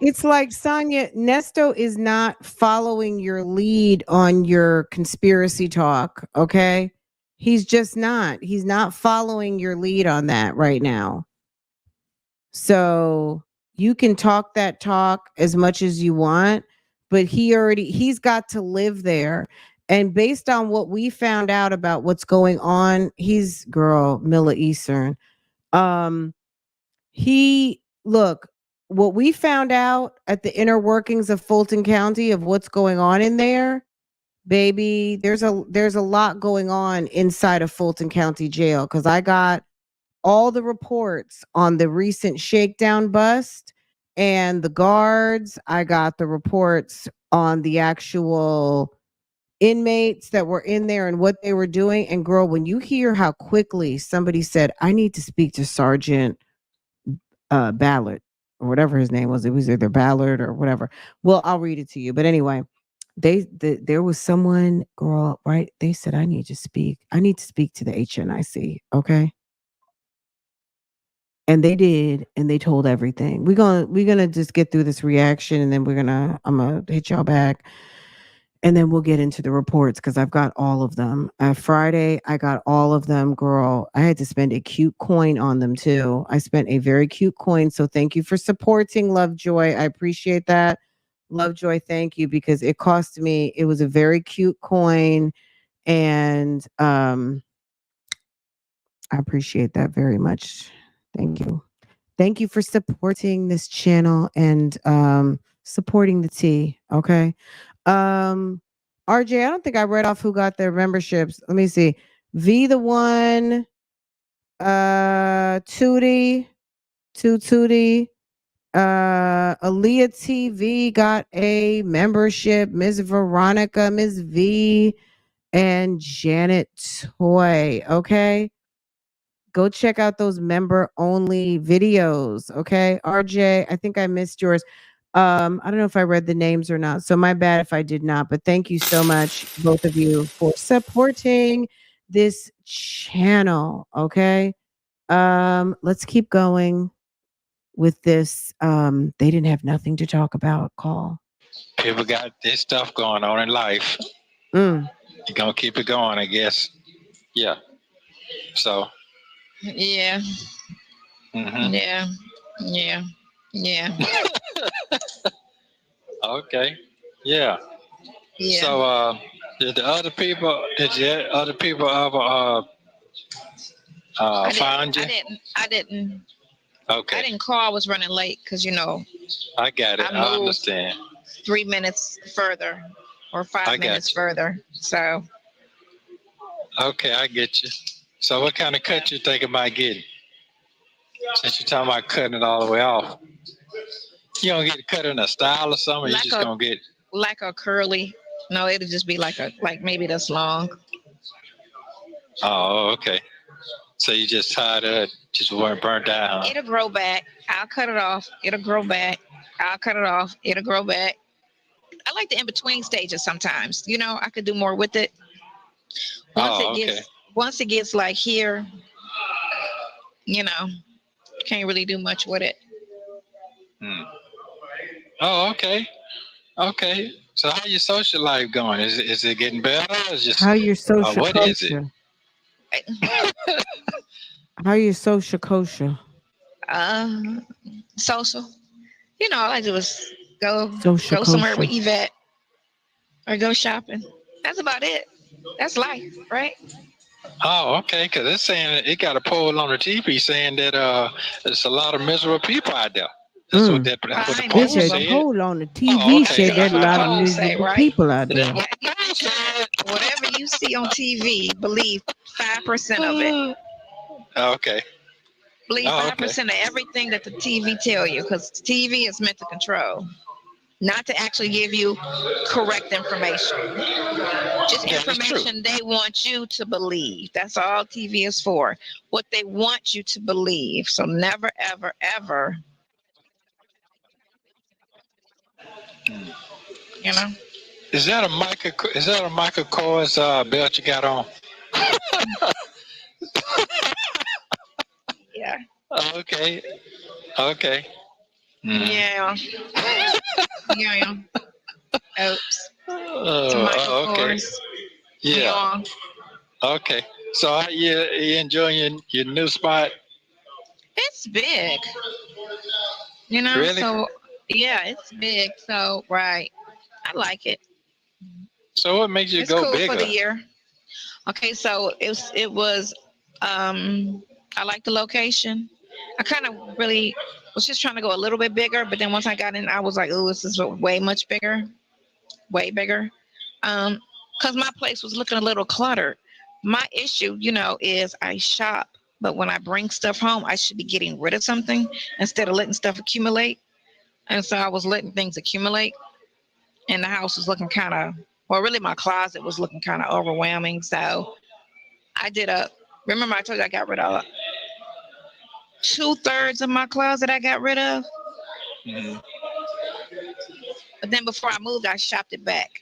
It's like, Sonia, Nesto is not following your lead on your conspiracy talk, okay? He's just not. He's not following your lead on that right now. So you can talk that talk as much as you want, but he's got to live there. And based on what we found out about what's going on, he's Middle Eastern. What we found out at the inner workings of Fulton County of what's going on in there, baby, there's a lot going on inside of Fulton County Jail because I got all the reports on the recent shakedown bust and the guards. I got the reports on the actual inmates that were in there and what they were doing. And girl, when you hear how quickly somebody said, I need to speak to Sergeant Ballard or whatever his name was. It was either Ballard or whatever. Well, I'll read it to you. But anyway, there was someone, girl, right? They said, I need to speak to the HNIC. Okay. And they did, and they told everything. We're gonna just get through this reaction, and then I'm gonna hit y'all back. And then we'll get into the reports because I've got all of them. Friday, I got all of them, girl. I had to spend a cute coin on them too. I spent a very cute coin. So thank you for supporting Lovejoy. I appreciate that. Lovejoy, thank you, because it cost me, it was a very cute coin. And I appreciate that very much. Thank you. Thank you for supporting this channel and supporting the tea. Okay. RJ, I don't think I read off who got their memberships. Let me see. V the one, Tootie, Aaliyah TV got a membership. Miss Veronica, Miss V, and Janet Toy. Okay. Go check out those member only videos. Okay. RJ, I think I missed yours. I don't know if I read the names or not. So my bad if I did not, but thank you so much, both of you, for supporting this channel. Okay. Let's keep going with this. They didn't have nothing to talk about. Call. People got this stuff going on in life. Mm. You're gonna keep it going, I guess. Yeah. So. Yeah. Mm-hmm. Yeah. Okay. Yeah. So, did the other people? Did the other people ever find you? I didn't. Okay. I didn't call. I was running late because I got it. I understand. 3 minutes further or 5 minutes further. So. Okay, I get you. So, what kind of cut you think about getting? Since you're talking about cutting it all the way off, you don't get cut in a style or something. You just gonna get like a curly. No, it'll just be like maybe this long. Oh, okay. So you just tired of it, just weren't burnt down. Huh? It'll grow back. I'll cut it off. It'll grow back. I'll cut it off. It'll grow back. I like the in-between stages sometimes. I could do more with it. Once it gets like here, can't really do much with it. Oh, okay. Okay. So how your social life going? Is it getting better? Or is just how your social what kosher? Is it? How your social kosher? Social. All I do is go social somewhere with Yvette or go shopping. That's about it. That's life, right? Oh, okay. Because it's saying it got a poll on the TV saying that there's a lot of miserable people out there. That's what the poll said. The poll on the TV said there's a lot of miserable people out there. Whatever you see on TV, believe 5% of it. Okay. Believe 5% of everything that the TV tell you, because TV is meant to control, not to actually give you correct information. Just information they want you to believe. That's all TV is for. What they want you to believe. So never, ever, ever. Is that a Michael Kors belt you got on? Yeah. Okay. Okay. Yeah. Yeah. Oops. Michael Kors. Yeah. Okay. So are you enjoying your new spot? It's big. Really? So yeah, it's big. So right. I like it. So what makes you go cool bigger? For the year. Okay, so it was I like the location. I kind of really was just trying to go a little bit bigger, but then once I got in, I was like, oh, this is way much bigger. Way bigger. Because my place was looking a little cluttered. My issue, is I shop, but when I bring stuff home, I should be getting rid of something instead of letting stuff accumulate. And so I was letting things accumulate, and the house was looking kind of, well, really my closet was looking kind of overwhelming. So I remember I told you I got rid of 2/3 of my closet I got rid of. Mm-hmm. But then before I moved, I shopped it back.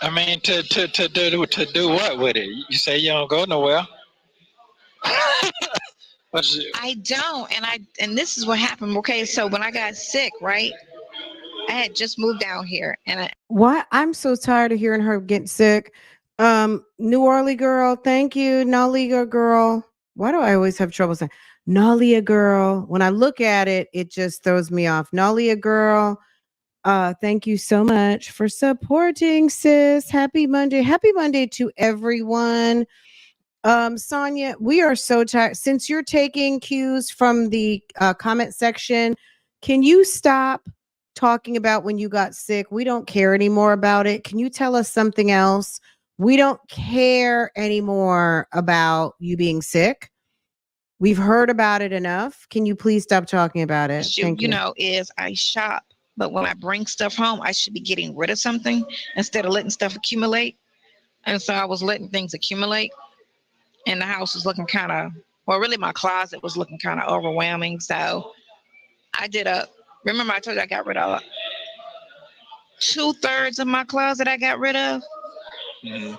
I mean, to do what with it? You say you don't go nowhere. I don't, and this is what happened. Okay, so when I got sick, right? I had just moved down here, and why I'm so tired of hearing her getting sick. New Orleans girl, thank you, Nalia girl. Why do I always have trouble saying Nalia girl? When I look at it, it just throws me off. Nalia girl, thank you so much for supporting, sis. Happy Monday. Happy Monday to everyone. Sonia, we are so tired. Since you're taking cues from the comment section, can you stop talking about when you got sick? We don't care anymore about it. Can you tell us something else? We don't care anymore about you being sick. We've heard about it enough. Can you please stop talking about it? Thank you. Is I shop, but when I bring stuff home, I should be getting rid of something instead of letting stuff accumulate. And so I was letting things accumulate, and the house was looking kind of, well, really my closet was looking kind of overwhelming. So I remember I told you I got rid of 2/3 of my closet I got rid of. Mm-hmm.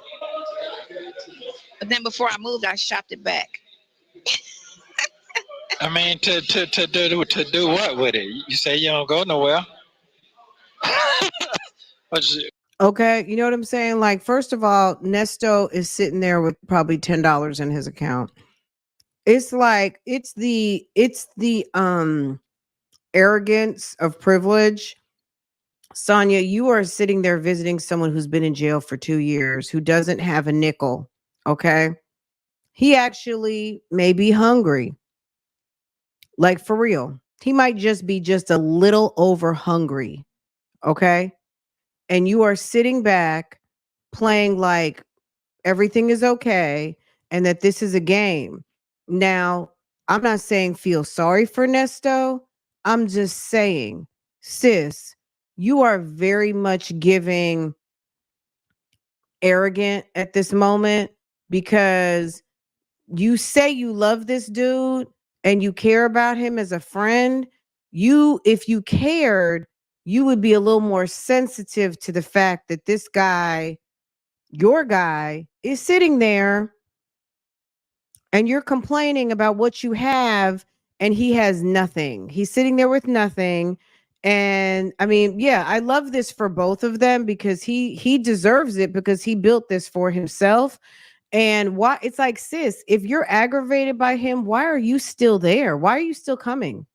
But then before I moved, I shopped it back. I mean, to do what with it? You say you don't go nowhere. Okay, you know what I'm saying? Like, first of all, Nesto is sitting there with probably $10 in his account. It's like it's the arrogance of privilege. Sonia, you are sitting there visiting someone who's been in jail for 2 years, who doesn't have a nickel, okay? He actually may be hungry. Like, for real. He might just be just a little over hungry, okay? And you are sitting back playing like everything is okay and that this is a game. Now, I'm not saying feel sorry for Nesto. I'm just saying, sis, you are very much giving arrogant at this moment because you say you love this dude and you care about him as a friend. If you cared, you would be a little more sensitive to the fact that this guy, your guy, is sitting there and you're complaining about what you have and he has nothing. He's sitting there with nothing. And I mean, yeah, I love this for both of them because he deserves it because he built this for himself. And why it's like, sis, if you're aggravated by him, why are you still there? Why are you still coming?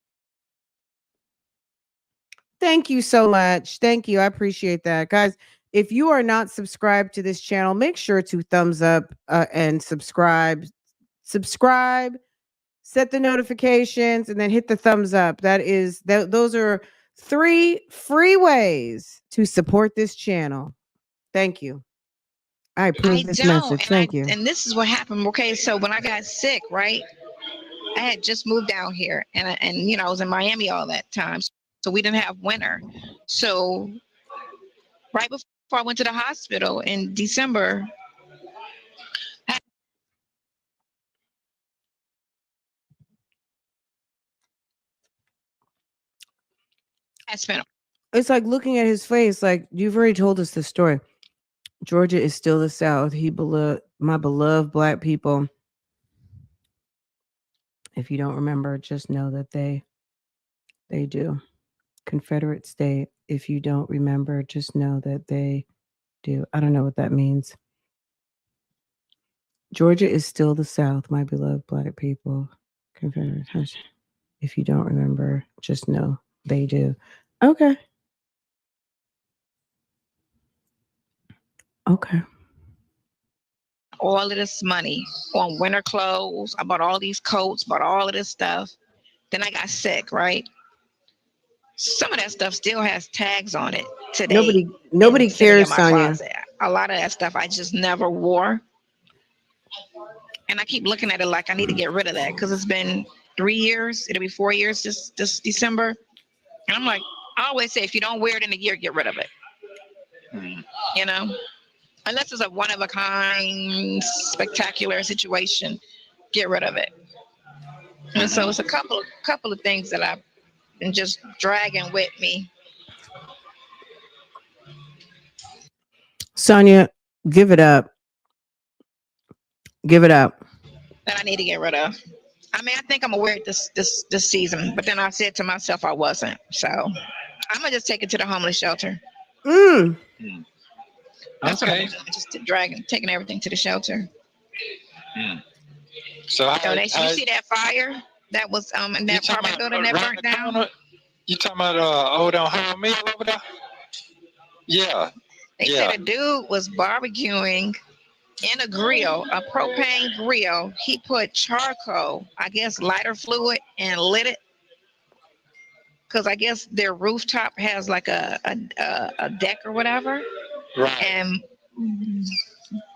Thank you so much. Thank you. I appreciate that. Guys, if you are not subscribed to this channel, make sure to thumbs up and subscribe. Subscribe, set the notifications, and then hit the thumbs up. Those are 3 free ways to support this channel. Thank you. I approve this message. Thank you. And this is what happened. Okay, so when I got sick, right? I had just moved down here, and you know, I was in Miami all that time, so we didn't have winter. So right before I went to the hospital in December, I spent. It's like looking at his face, like you've already told us this story. Georgia is still the South. My beloved Black people. If you don't remember, just know that they do. Confederate state. If you don't remember, just know that they do. I don't know what that means. Georgia is still the South, my beloved Black people. Confederate. If you don't remember, just know they do. Okay. Okay. All of this money on winter clothes. I bought all these coats, bought all of this stuff. Then I got sick, right? Some of that stuff still has tags on it today. Nobody cares, Sonia. A lot of that stuff I just never wore. And I keep looking at it like I need to get rid of that because it's been 3 years. It'll be 4 years this December. And I'm like, I always say, if you don't wear it in a year, get rid of it. You know? Unless it's a one-of-a-kind, spectacular situation, get rid of it. And so it's a couple of things that I've been just dragging with me. Sonia, give it up. Give it up. That I need to get rid of. I mean, I think I'm gonna wear it this season, but then I said to myself I wasn't. So I'm gonna just take it to the homeless shelter. That's what I'm doing, just taking everything to the shelter. So you see that fire that was in that apartment building that burnt down? You talking about over on High Mill over there? Yeah. They said a dude was barbecuing in a grill, a propane grill. He put charcoal, I guess lighter fluid, and lit it. Because I guess their rooftop has like a deck or whatever. Right. And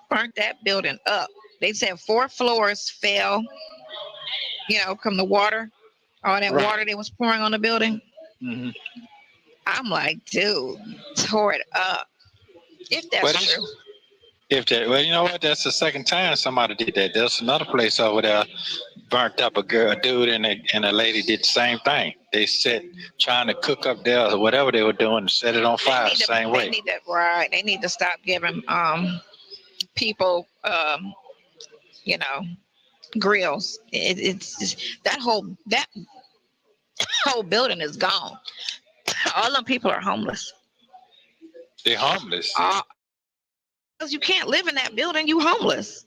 burnt that building up. They said 4 floors fell, you know, from the water, all that water they was pouring on the building. Mm-hmm. I'm like, dude, tore it up. If that's true. Well, you know what? That's the second time somebody did that. There's another place over there burnt up. A dude and a lady did the same thing. They said trying to cook up there or whatever they were doing and set it on fire the same way. They need to stop giving people, you know, grills. It's just, that whole building is gone. All them people are homeless. They're homeless. Because you can't live in that building, you homeless.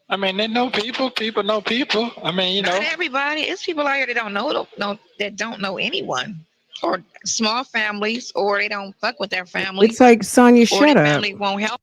I mean, they know people. People know people. I mean, you know. Not everybody. It's people out here that don't know anyone, or small families, or they don't fuck with their family. It's like, Sonia, or shut their up. family won't help.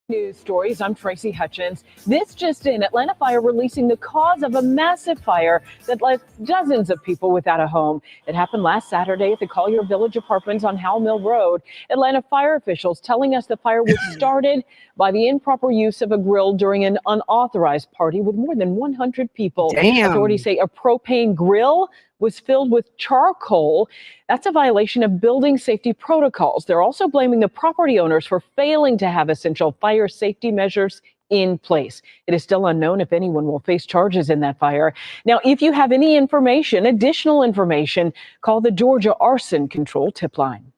News stories. I'm Tracy Hutchins. This just in: Atlanta fire releasing the cause of a massive fire that left dozens of people without a home. It happened last Saturday at the Collier Village Apartments on Howell Mill Road. Atlanta fire officials telling us the fire was started by the improper use of a grill during an unauthorized party with more than 100 people. Damn. Authorities say a propane grill was filled with charcoal. That's a violation of building safety protocols. They're also blaming the property owners for failing to have essential fire safety measures in place. It is still unknown if anyone will face charges in that fire. Now, if you have any information, additional information, call the Georgia Arson Control Tip Line.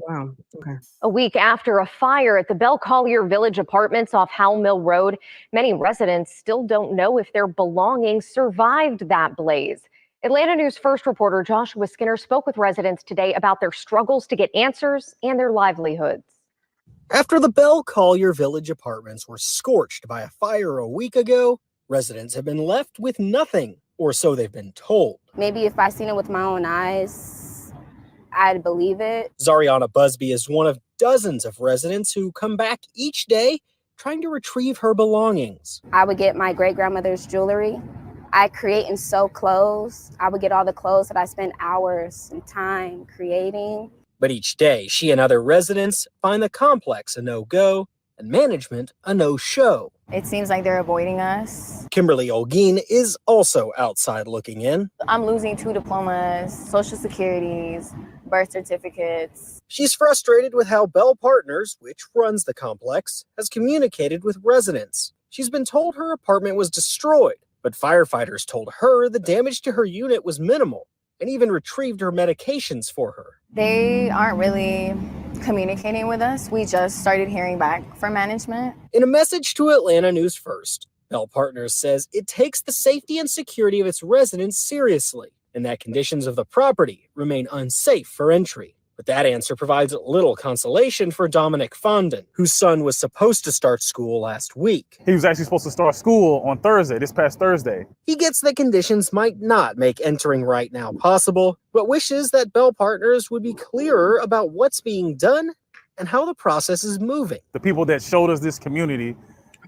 Wow. Okay. A week after a fire at the Bell Collier Village Apartments off Howell Mill Road, many residents still don't know if their belongings survived that blaze. Atlanta News First reporter Joshua Skinner spoke with residents today about their struggles to get answers and their livelihoods. After the Bell Collier Village Apartments were scorched by a fire a week ago, residents have been left with nothing, or so they've been told. Maybe if I seen it with my own eyes, I'd believe it. Zariana Busby is one of dozens of residents who come back each day trying to retrieve her belongings. I would get my great-grandmother's jewelry. I create and sew clothes. I would get all the clothes that I spent hours and time creating. But each day, she and other residents find the complex a no-go and management a no-show. It seems like they're avoiding us. Kimberly Olguin is also outside looking in. I'm losing 2 diplomas, social securities, birth certificates. She's frustrated with how Bell Partners, which runs the complex, has communicated with residents. She's been told her apartment was destroyed, but firefighters told her the damage to her unit was minimal and even retrieved her medications for her. They aren't really communicating with us. We just started hearing back from management. In a message to Atlanta News First, Bell Partners says it takes the safety and security of its residents seriously and that conditions of the property remain unsafe for entry. But that answer provides little consolation for Dominic Fondon, whose son was supposed to start school last week. He was actually supposed to start school on Thursday, this past Thursday. He gets that conditions might not make entering right now possible, but wishes that Bell Partners would be clearer about what's being done and how the process is moving. The people that showed us this community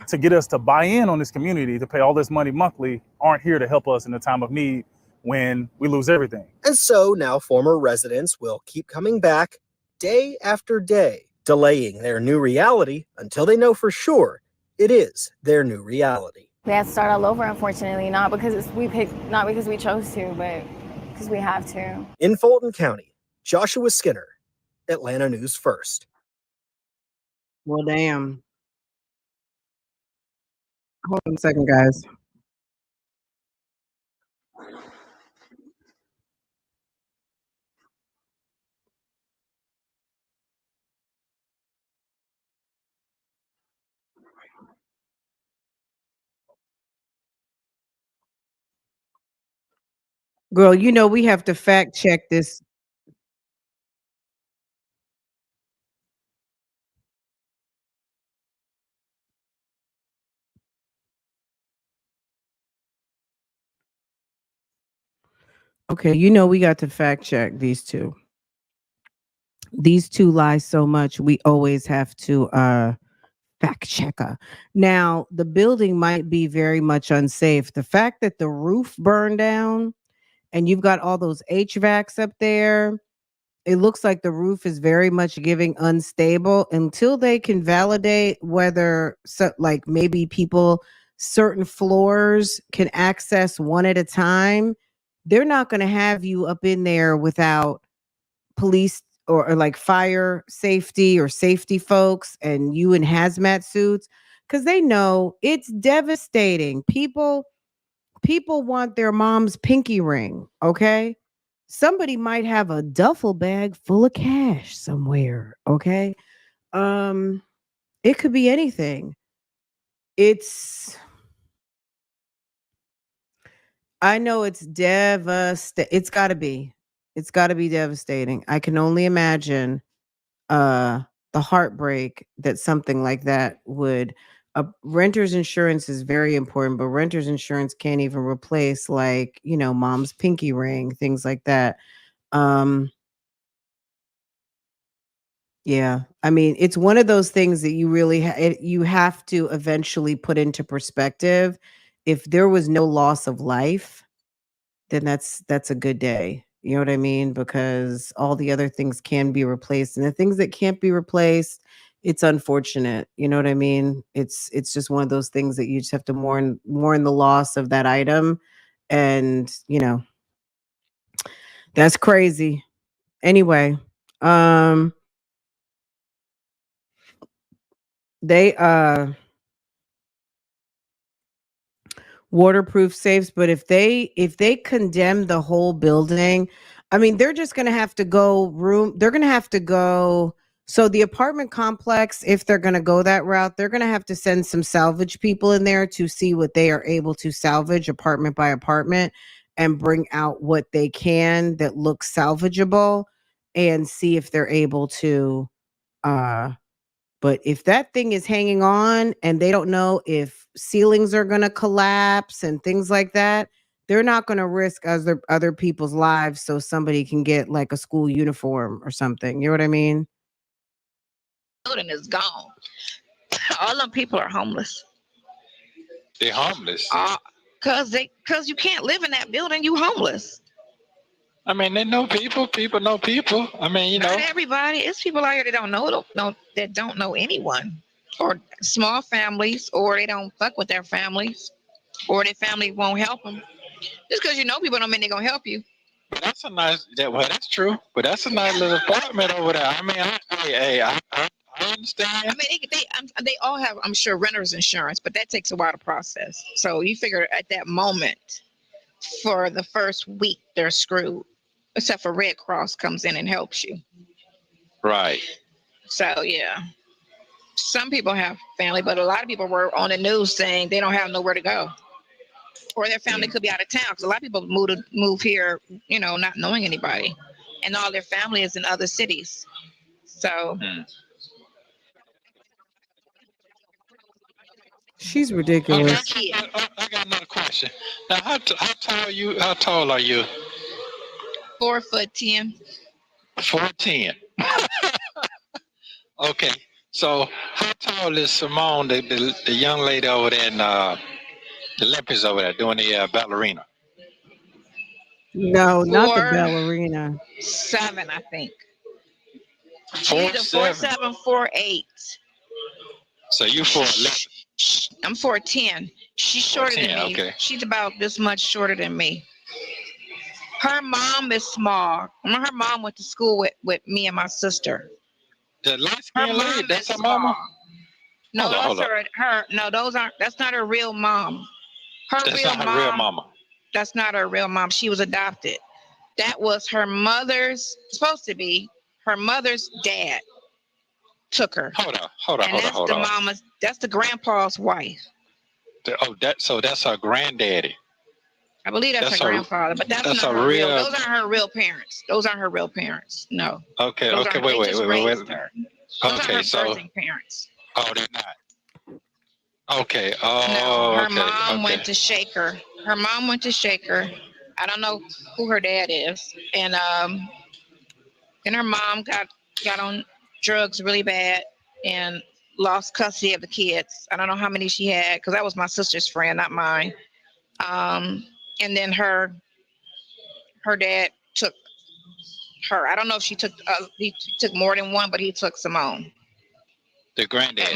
to get us to buy in on this community, to pay all this money monthly, aren't here to help us in the time of need when we lose everything. And so now former residents will keep coming back day after day, delaying their new reality until they know for sure it is their new reality. We have to start all over, unfortunately, not because we chose to, but because we have to. In Fulton County, Joshua Skinner, Atlanta News First. Well, damn. Hold on a second, guys. Girl, you know we have to fact check this. Okay, you know we got to fact check these two. These two lie so much, we always have to fact checker. Now, the building might be very much unsafe. The fact that the roof burned down and you've got all those HVACs up there, it looks like the roof is very much giving unstable until they can validate whether, like maybe people, certain floors can access one at a time. They're not going to have you up in there without police or like fire safety or safety folks and you in hazmat suits, because they know it's devastating. People want their mom's pinky ring, okay? Somebody might have a duffel bag full of cash somewhere, okay? It could be anything. I know it's devastating. It's got to be devastating. I can only imagine the heartbreak that something like that would. Renter's insurance is very important, but renter's insurance can't even replace, like, mom's pinky ring, things like that. Um, yeah, I mean, it's one of those things that you really you have to eventually put into perspective. If there was no loss of life, then that's a good day. You know what I mean? Because all the other things can be replaced, and the things that can't be replaced, it's unfortunate. You know what I mean? It's just one of those things that you just have to mourn the loss of that item, and that's crazy. Anyway, um, they waterproof safes, but if they condemn the whole building, I mean, they're just going to have to they're going to have to go. So the apartment complex, if they're going to go that route, they're going to have to send some salvage people in there to see what they are able to salvage apartment by apartment, and bring out what they can that looks salvageable, and see if they're able to uh but if that thing is hanging on and they don't know if ceilings are going to collapse and things like that, they're not going to risk other people's lives so somebody can get like a school uniform or something. You know what I mean? Building is gone. All them people are homeless. They're homeless. Cause you can't live in that building. You homeless. I mean, they know people. People know people. I mean, Not everybody. It's people out here that don't know anyone, or small families, or they don't fuck with their families, or their family won't help them. Just because you know people don't mean they're gonna help you. But that's that's true. But that's a nice little apartment over there. I mean, I understand. I mean, they all have, I'm sure, renter's insurance, but that takes a while to process. So you figure at that moment, for the first week, they're screwed, except for Red Cross comes in and helps you. Right. So yeah, some people have family, but a lot of people were on the news saying they don't have nowhere to go, or their family could be out of town. Because a lot of people move here, not knowing anybody, and all their family is in other cities. So. She's ridiculous. I got another question. Now, how tall are you? How tall are you? 4'10". 4'10". Okay. So, how tall is Simone, the young lady over there in the Olympics over there doing the ballerina? No, not the ballerina. 7, I think. 4'7". 4'7", 4'8". So you 4'11". I'm 4'10". She's shorter than me. Okay. She's about this much shorter than me. Her mom is small. Her mom went to school with me and my sister. The light-skinned lady, that's her mama? No, that's not her real mom. That's not her real mama. That's not her real mom. She was adopted. That was her mother's, supposed to be her mother's dad took her. Hold on. That's the grandpa's wife. So that's her granddaddy. I believe that's her grandfather, but that's not her real. Those aren't her real parents. Those aren't her real parents. No. Okay. Wait. Okay, Those aren't her birthing parents. Oh, they're not. Okay. No, her mom went to Shaker. Her mom went to Shaker. I don't know who her dad is, and then her mom got on drugs really bad and lost custody of the kids. I don't know how many she had, because that was my sister's friend, not mine. And then her dad took her. I don't know if he took more than one, but he took Simone. The granddad.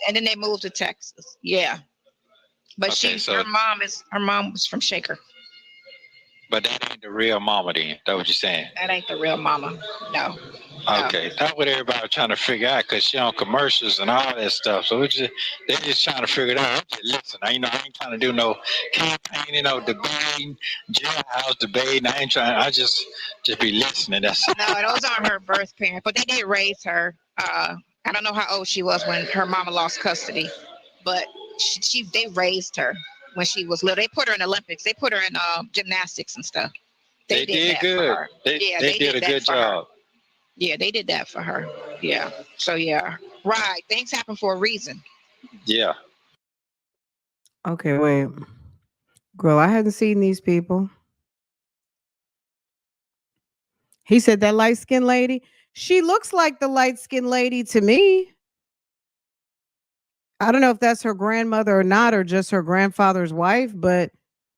And then they moved to Texas. Yeah. But her mom was from Shaker. But that ain't the real mama then. That's what you're saying? That ain't the real mama. No. Okay. That's what everybody trying to figure out, because she on commercials and all that stuff. So they're just trying to figure it out. I'm just listening. I ain't trying to do no campaigning, no debating, jailhouse debating. I just be listening. That's No, those aren't her birth parents, but they did raise her. I don't know how old she was when her mama lost custody, but they raised her when she was little. They put her in Olympics. They put her in gymnastics and stuff. They did that good. For her. They did a good job. Yeah, they did that for her. Yeah. So yeah, right. Things happen for a reason. Yeah. Okay, wait. Girl, I hadn't seen these people. He said that light-skinned lady. She looks like the light-skinned lady to me. I don't know if that's her grandmother or not, or just her grandfather's wife, but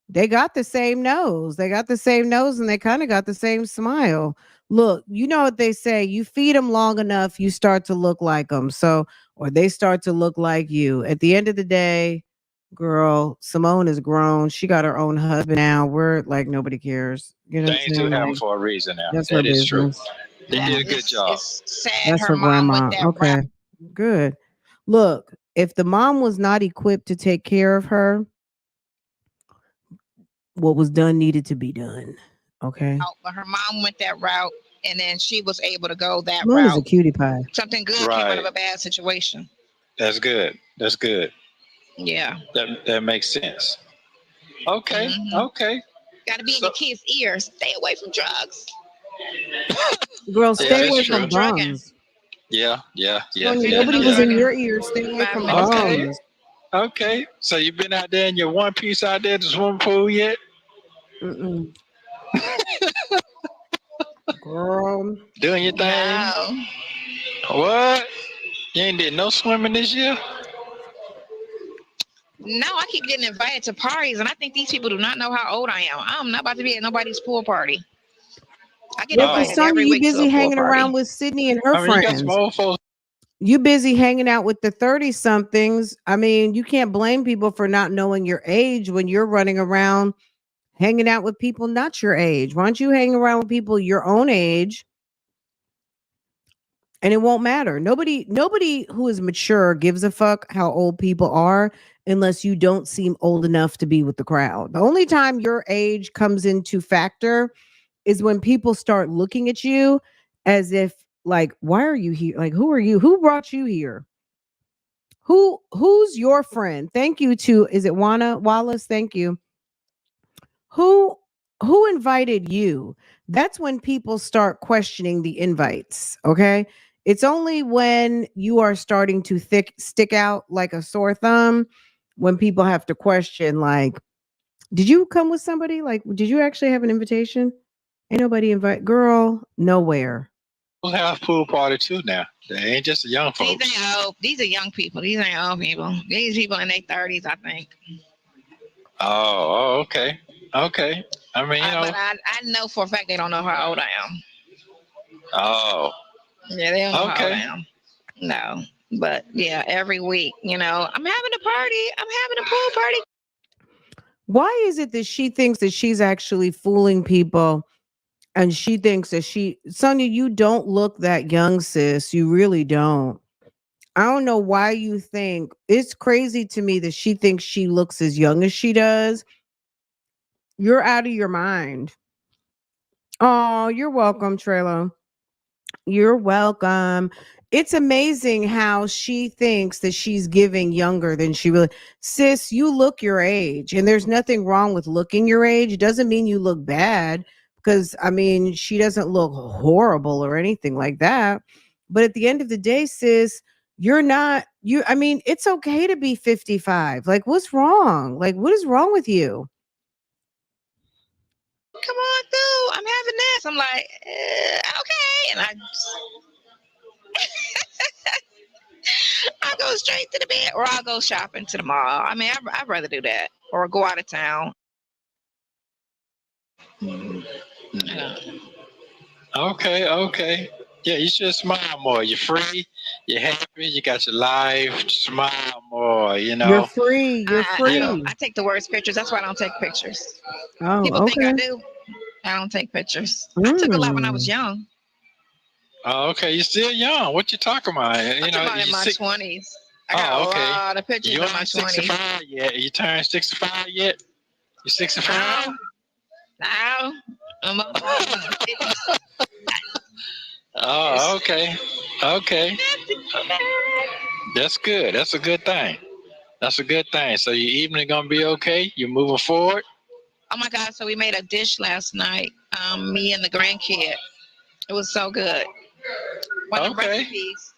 they got the same nose. They got the same nose and they kind of got the same smile. Look, you know what they say, you feed them long enough, you start to look like them. So, or they start to look like you. At the end of the day, girl, Simone is grown. She got her own husband now. We're like, nobody cares. You know what I'm Things do saying? happen Like, for a reason now. that's her That is true. business. They did a good job. It's sad That's her her mom went grandma. that Okay, route. good. Look, if the mom was not equipped to take care of her, what was done needed to be done. Okay. But her mom went that route, and then she was able to go that Simone is a route. cutie pie. Something good came out of a bad situation. That's good. That's good. Yeah. That makes sense. Okay. Okay. Got to be in your kids' ears. Stay away from drugs. Girl, stay away from drugging. bums. Yeah. Sonia, nobody was in your ears. Stay away from bums. Okay. So you've been out there in your one piece out there at the swimming pool yet? Mm-mm. Girl. Doing your thing? No. What? You ain't did no swimming this year? No, I keep getting invited to parties, and I think these people do not know how old I am. I'm not about to be at nobody's pool party. I get invited Sonia, every you week to a busy pool hanging party. around with Sydney and her You got friends. some old folks. You busy hanging out with the 30-somethings. I mean, you can't blame people for not knowing your age when you're running around hanging out with people not your age. Why don't you hang around with people your own age? And it won't matter. Nobody who is mature gives a fuck how old people are unless you don't seem old enough to be with the crowd. The only time your age comes into factor is when people start looking at you as if like, why are you here? Like, who are you? Who brought you here? Who's your friend? Thank you to, is it Juana Wallace? Thank you. Who invited you? That's when people start questioning the invites. Okay. It's only when you are starting to stick out like a sore thumb when people have to question, like, did you come with somebody? Like, did you actually have an invitation? Ain't nobody invite, girl, nowhere. We'll have pool party too now. They ain't just the young folks. These ain't old. These are young people. These ain't old people. These people in their 30s, I think. Oh, okay. Okay. I mean, you know. But I know for a fact they don't know how old I am. Oh. Yeah, they don't know how old I am. No. But yeah, every week, you know, I'm having a party. I'm having a pool party. Why is it that she thinks that she's actually fooling people? And she thinks that Sonia, you don't look that young, sis. You really don't. I don't know why you think. It's crazy to me that she thinks she looks as young as she does. You're out of your mind. Oh, you're welcome, Trello. You're welcome. It's amazing how she thinks that she's giving younger than she really. Sis, you look your age, and there's nothing wrong with looking your age. It doesn't mean you look bad, because I mean, she doesn't look horrible or anything like that. But at the end of the day, sis, you're not I mean, it's okay to be 55. Like, what's wrong? Like, what is wrong with you? Come on through. I'm having this. I'm like, okay. And I go straight to the bed, or I'll go shopping to the mall. I mean, I'd rather do that, or go out of town. Okay. Yeah, you should smile more. You're free. You're happy. You got your life. Smile more, you know. You're free. You're free. I take the worst pictures. That's why I don't take pictures. Oh, People okay. think I do. I don't take pictures. I took a lot when I was young. Oh, okay. You're still young. What you talking about? I'm talking about in my 20s. I got a lot of pictures in my 20s. 65 yet? You turned 65 yet? You 65? No. I'm up. Oh, okay. That's good. That's a good thing. That's a good thing. So your evening gonna be okay? You moving forward? Oh my God! So we made a dish last night. Me and the grandkid. It was so good. One of the recipes.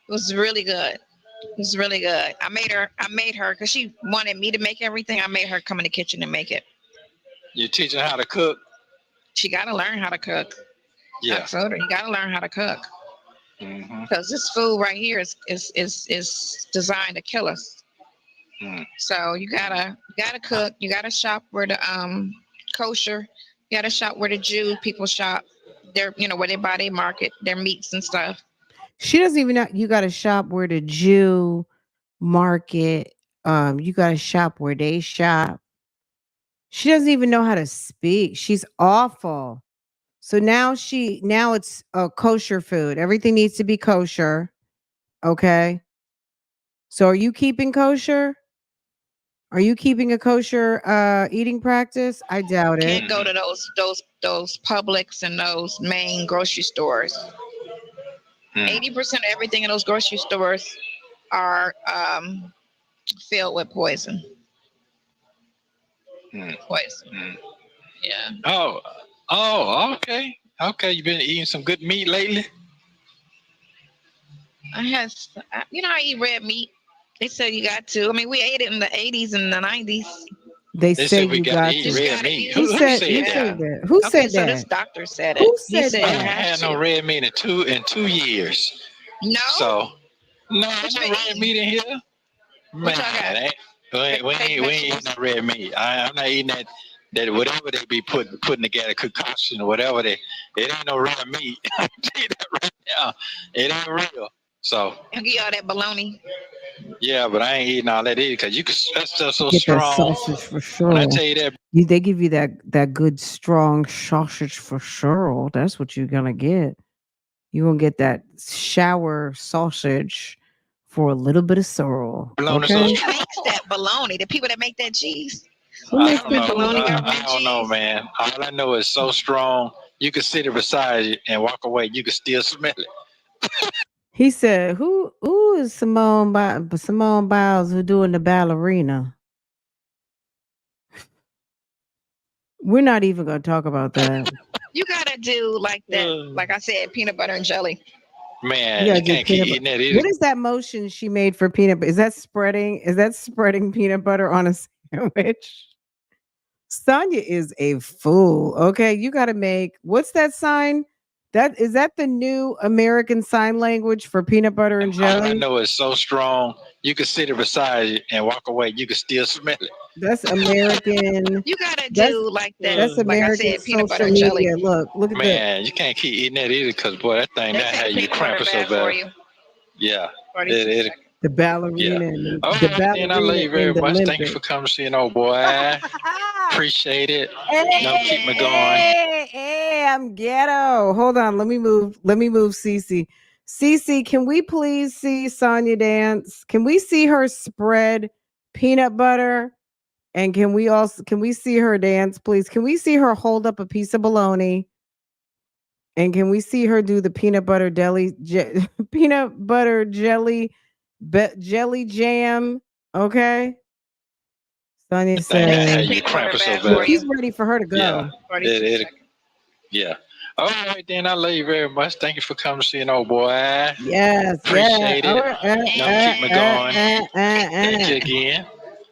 It was really good. It was really good. I made her because she wanted me to make everything. I made her come in the kitchen and make it. You teaching her how to cook? She got to learn how to cook. Yeah. I told her you got to learn how to cook. Because this food right here is designed to kill us. So you gotta cook. You gotta shop where the kosher. You gotta shop where the Jew people shop. They're where they buy their market their meats and stuff. She doesn't even know you gotta shop where the Jew market. You gotta shop where they shop. She doesn't even know how to speak. She's awful. So now it's kosher food. Everything needs to be kosher. Okay. So are you keeping kosher? Are you keeping a kosher eating practice? I doubt it. Can't go to those Publix and those main grocery stores. 80% of everything in those grocery stores are filled with poison. Poison. Yeah. Oh, okay. Okay, you been eating some good meat lately? I eat red meat. They said you got to. I mean, we ate it in the 80s and the 90s. They said we got to eat red meat. Who said that? Who said that? This doctor said it. Who said I that? haven't had no red meat in 2 years. No. So no red meat in here. Man, we ain't eating no red meat. I'm not eating that whatever they be putting together, concoction or whatever it ain't no red meat. I tell you that right now. It ain't real. So I'll give y'all that bologna. Yeah, but I ain't eating all that either because that's stuff so Get strong. that sausage for sure. When I tell you that, they give you that good strong sausage for sure. That's what you're gonna get. You're gonna get that shower sausage for a little bit of sorrel. Okay. Who makes that bologna? The people that make that cheese. I don't know, man. All I know is so strong. You can sit it beside you and walk away. You can still smell it. He said, "Who is Simone Biles who doing the ballerina?" We're not even going to talk about that. You gotta do like that, like I said, peanut butter and jelly. Man, you can't keep eating that either. What is that motion she made for peanut butter? Is that spreading peanut butter on a sandwich? Sonia is a fool. Okay, you got to make, what's that sign? Is that the new American Sign Language for peanut butter and jelly? All I know is so strong. You can sit it beside you and walk away. You can still smell it. That's American. You gotta do like that. That's American, like I said, peanut butter and media. jelly. Look at that. Man, you can't keep eating that either because boy, that thing that had you cramping so bad. Yeah. The ballerina. Yeah. All right, then I love you very much. Thank you for coming to see an old boy. Appreciate it. Don't keep me going. Hey, I'm ghetto. Hold on. Let me move Cece. Cece, can we please see Sonia dance? Can we see her spread peanut butter? And can we see her dance, please? Can we see her hold up a piece of bologna? And can we see her do the peanut butter jelly jam? Okay. Sonia said he's ready for her to go. Yeah. All right, then I love you very much. Thank you for coming to see an old boy. Yes. Appreciate it. Don't keep me going. Thank you again.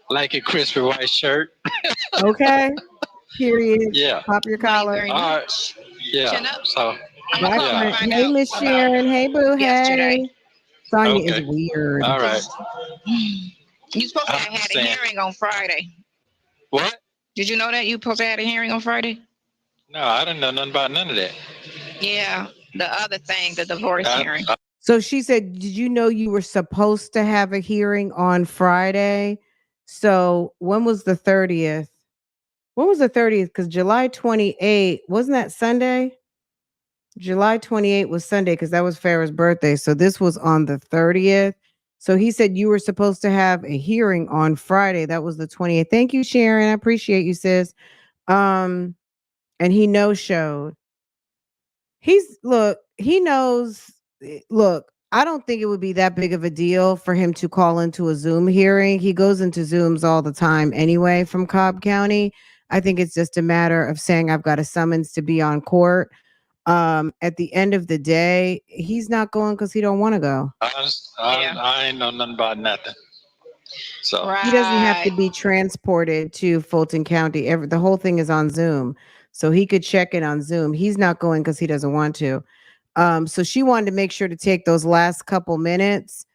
Like a crispy white shirt. Okay. Period. Yeah. Pop your collar. All right. Yeah. So. Bye, hey, Miss Sharon. Hey, boo. Hey. Sonia is weird. All right. You supposed to have had a hearing on Friday. What? Did you know that you supposed to have a hearing on Friday? No, I didn't know nothing about none of that. Yeah, the other thing, the divorce hearing. So she said, did you know you were supposed to have a hearing on Friday? So when was the 30th? When was the 30th? Because July 28th, wasn't that Sunday? July 28th was Sunday because that was Farrah's birthday. So this was on the 30th. So he said you were supposed to have a hearing on Friday. That was the 28th. Thank you, Sharon. I appreciate you, sis. And he no-showed. He knows. Look, I don't think it would be that big of a deal for him to call into a Zoom hearing. He goes into Zooms all the time anyway from Cobb County. I think it's just a matter of saying I've got a summons to be on court. At the end of the day, he's not going because he don't want to go. I ain't know nothing about nothing. So He doesn't have to be transported to Fulton County. The whole thing is on Zoom. So he could check in on Zoom. He's not going because he doesn't want to. So she wanted to make sure to take those last couple minutes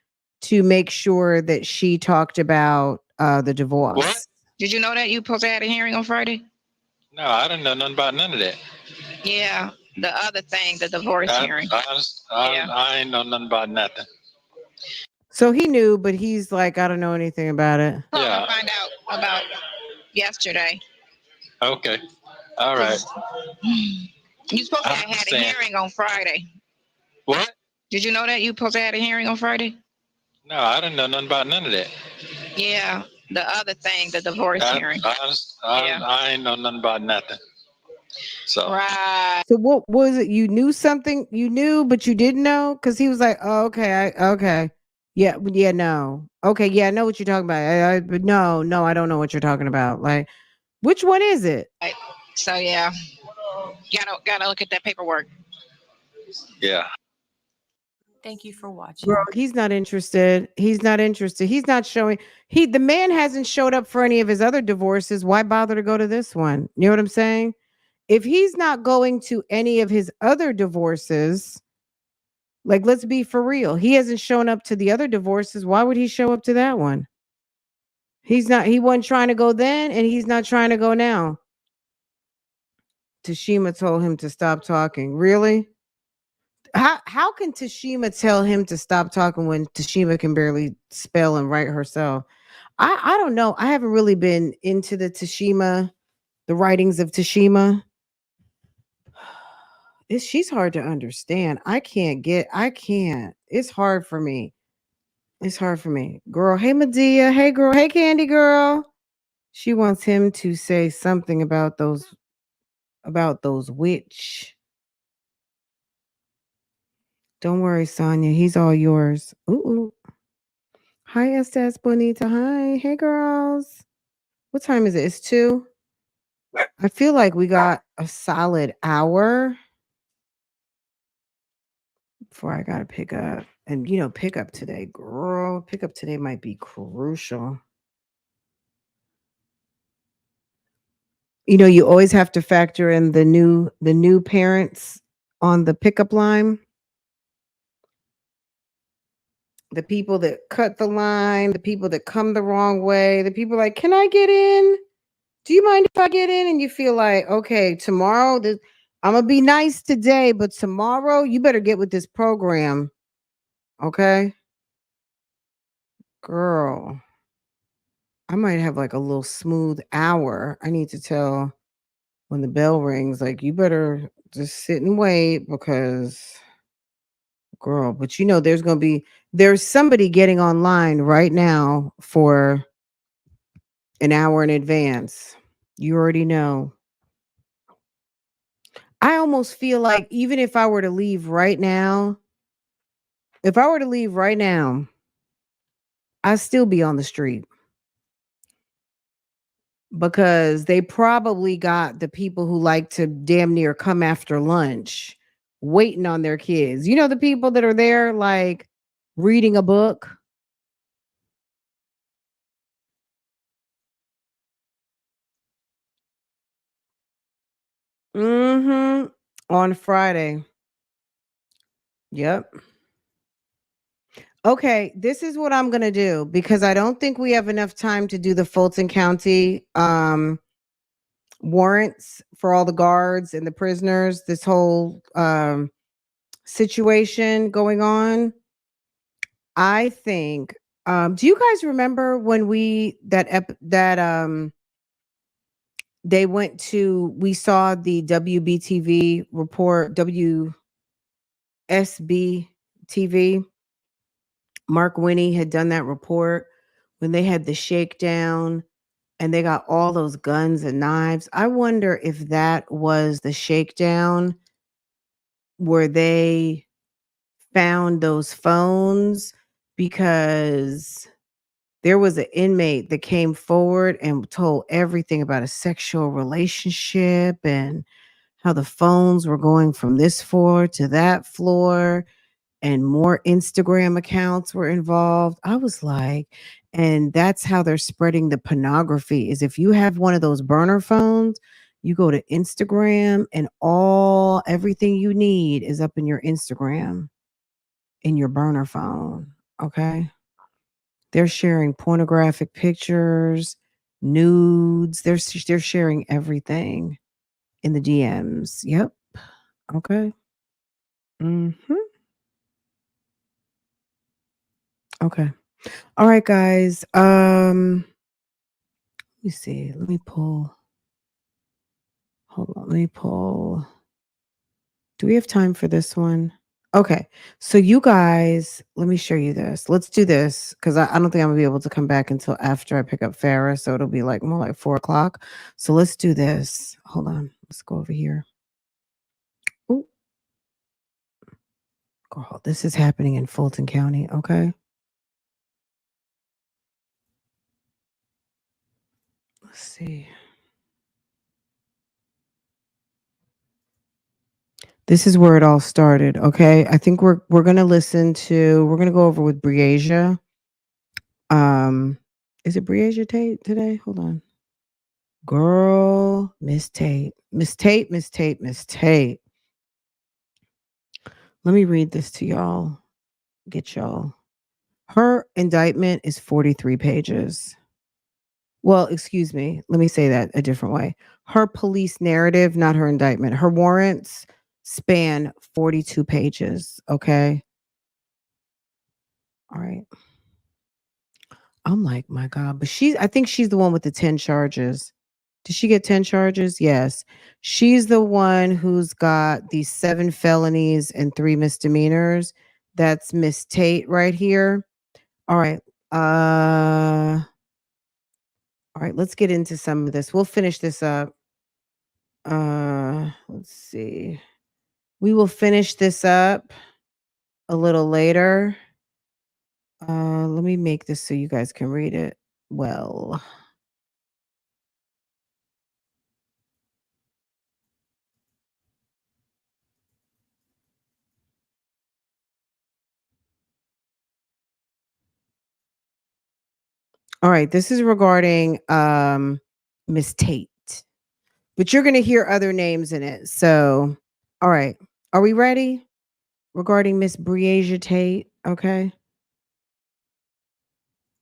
to make sure that she talked about the divorce. What? Did you know that you supposed to have a hearing on Friday? No, I didn't know nothing about none of that. Yeah, the other thing, the divorce hearing. I ain't know nothing about nothing. So he knew, but he's like, I don't know anything about it. Yeah. Find out about yesterday. Okay. All right. You supposed to have had a hearing on Friday. What? Did you know that you supposed to have a hearing on Friday? No, I didn't know nothing about none of that. Yeah, the other thing, the divorce hearing. I ain't know nothing about nothing. So So what was it? You knew something? You knew, but you didn't know? Because he was like, oh, okay, okay. Yeah, no. Okay, yeah, I know what you're talking about. But no, I don't know what you're talking about. Like, which one is it? So yeah, gotta look at that paperwork. Yeah. Thank you for watching. Girl, he's not interested. He's not interested. He's not showing. The man hasn't showed up for any of his other divorces. Why bother to go to this one? You know what I'm saying? If he's not going to any of his other divorces, like, let's be for real. He hasn't shown up to the other divorces. Why would he show up to that one? He wasn't trying to go then, and he's not trying to go now. Tashima told him to stop talking. Really? How can Tashima tell him to stop talking when Tashima can barely spell and write herself? I don't know. I haven't really been into the writings of Tashima. She's hard to understand. I can't. It's hard for me. It's hard for me. Girl, hey Medea. Hey girl. Hey Candy girl. She wants him to say something about those witch. Don't worry, Sonia. He's all yours. Ooh. Hi, Estes Bonita. Hi. Hey, girls. What time is it? It's 2. I feel like we got a solid hour before I got to pick up. And, pick up today, girl. Pick up today might be crucial. You always have to factor in the new parents on the pickup line. The people that cut the line, the people that come the wrong way, the people like, can I get in? Do you mind if I get in? And you feel like, okay, tomorrow, I'm going to be nice today, but tomorrow you better get with this program. Okay? Girl, I might have like a little smooth hour. I need to tell when the bell rings, like, you better just sit and wait because, girl, but there's somebody getting online right now for an hour in advance. You already know. I almost feel like even if I were to leave right now, I'd still be on the street. Because they probably got the people who like to damn near come after lunch waiting on their kids. You know, the people that are there like reading a book. On Friday. Yep. Okay, this is what I'm going to do because I don't think we have enough time to do the Fulton County warrants for all the guards and the prisoners, this whole situation going on. I think do you guys remember when we we saw the WBTV report, WSB TV? Mark Winnie had done that report when they had the shakedown and they got all those guns and knives. I wonder if that was the shakedown where they found those phones because there was an inmate that came forward and told everything about a sexual relationship and how the phones were going from this floor to that floor and more Instagram accounts were involved. I was like, and that's how they're spreading the pornography is if you have one of those burner phones, you go to Instagram and everything you need is up in your Instagram in your burner phone. Okay. They're sharing pornographic pictures, nudes. They're sharing everything in the DMs. Yep. Okay. Mhm. Okay. All right, guys. Let me see. Let me pull. Hold on. Let me pull. Do we have time for this one? Okay. So you guys, let me show you this. Let's do this because I don't think I'm gonna be able to come back until after I pick up Farrah. So it'll be like more like 4 o'clock. So let's do this. Hold on. Let's go over here. Ooh. Girl, this is happening in Fulton County. Okay. Let's see. This is where it all started. Okay. I think we're gonna go over with Briasia. Is it Briasia Tate today? Hold on. Girl, Miss Tate. Miss Tate, Miss Tate, Miss Tate. Let me read this to y'all. Get y'all. Her indictment is 43 pages. Well, excuse me. Let me say that a different way. Her police narrative, not her indictment. Her warrants span 42 pages. Okay. All right. I'm like, my God. But I think she's the one with the 10 charges. Did she get 10 charges? Yes. She's the one who's got these 7 felonies and 3 misdemeanors. That's Miss Tate right here. All right. All right, let's get into some of this. We'll finish this up. Let's see. We will finish this up a little later. Let me make this so you guys can read it well. All right, this is regarding Miss Tate. But you're going to hear other names in it. So, all right. Are we ready? Regarding Miss Briasia Tate, okay?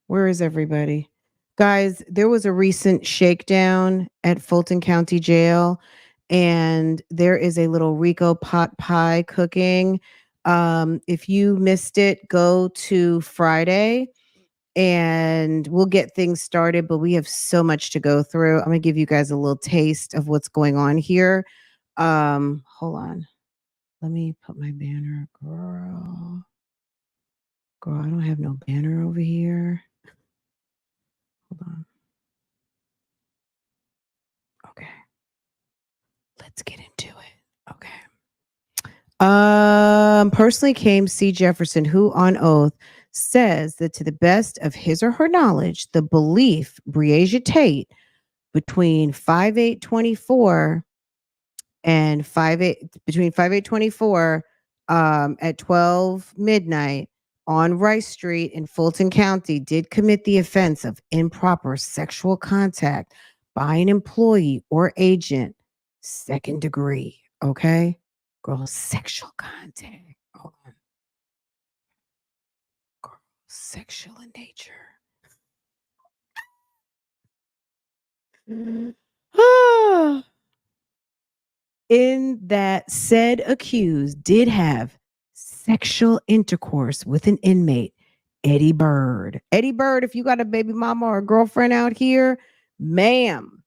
Where is everybody? Guys, there was a recent shakedown at Fulton County Jail, and there is a little Rico pot pie cooking. If you missed it, go to Friday and we'll get things started, but we have so much to go through. I'm going to give you guys a little taste of what's going on here. Hold on. Let me put my banner. Girl, I don't have no banner over here. Hold on. Okay. Let's get into it. Okay. Personally came C. Jefferson, who on oath says that to the best of his or her knowledge, the belief Briasia Tate between 5/8/24 and 5/8/24 at 12 midnight on Rice Street in Fulton County did commit the offense of improper sexual contact by an employee or agent, 2nd degree. Okay. Girl, sexual contact. Hold on. Girl, sexual in nature. In that said accused did have sexual intercourse with an inmate, Eddie Bird. Eddie Bird, if you got a baby mama or a girlfriend out here, ma'am,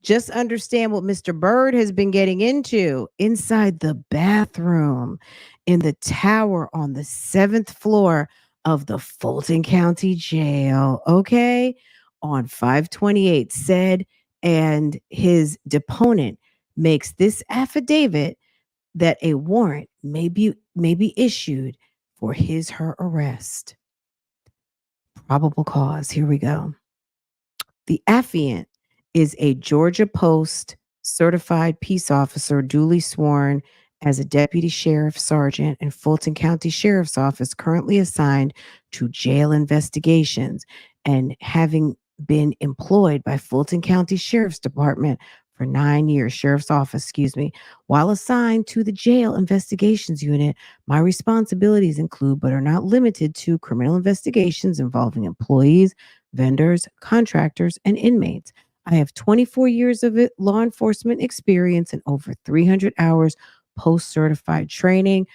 just understand what Mr. Bird has been getting into inside the bathroom in the tower on the 7th floor of the Fulton County Jail. Okay. On 5/28 said, and his deponent makes this affidavit that a warrant may be issued for her arrest. Probable cause. Here we go. The affiant is a Georgia Post certified peace officer duly sworn as a deputy sheriff sergeant in Fulton County Sheriff's Office, currently assigned to jail investigations and having been employed by Fulton County Sheriff's Department for 9 years, Sheriff's Office, excuse me. While assigned to the jail investigations unit, my responsibilities include, but are not limited to, criminal investigations involving employees, vendors, contractors, and inmates. I have 24 years of law enforcement experience and over 300 hours post-certified training,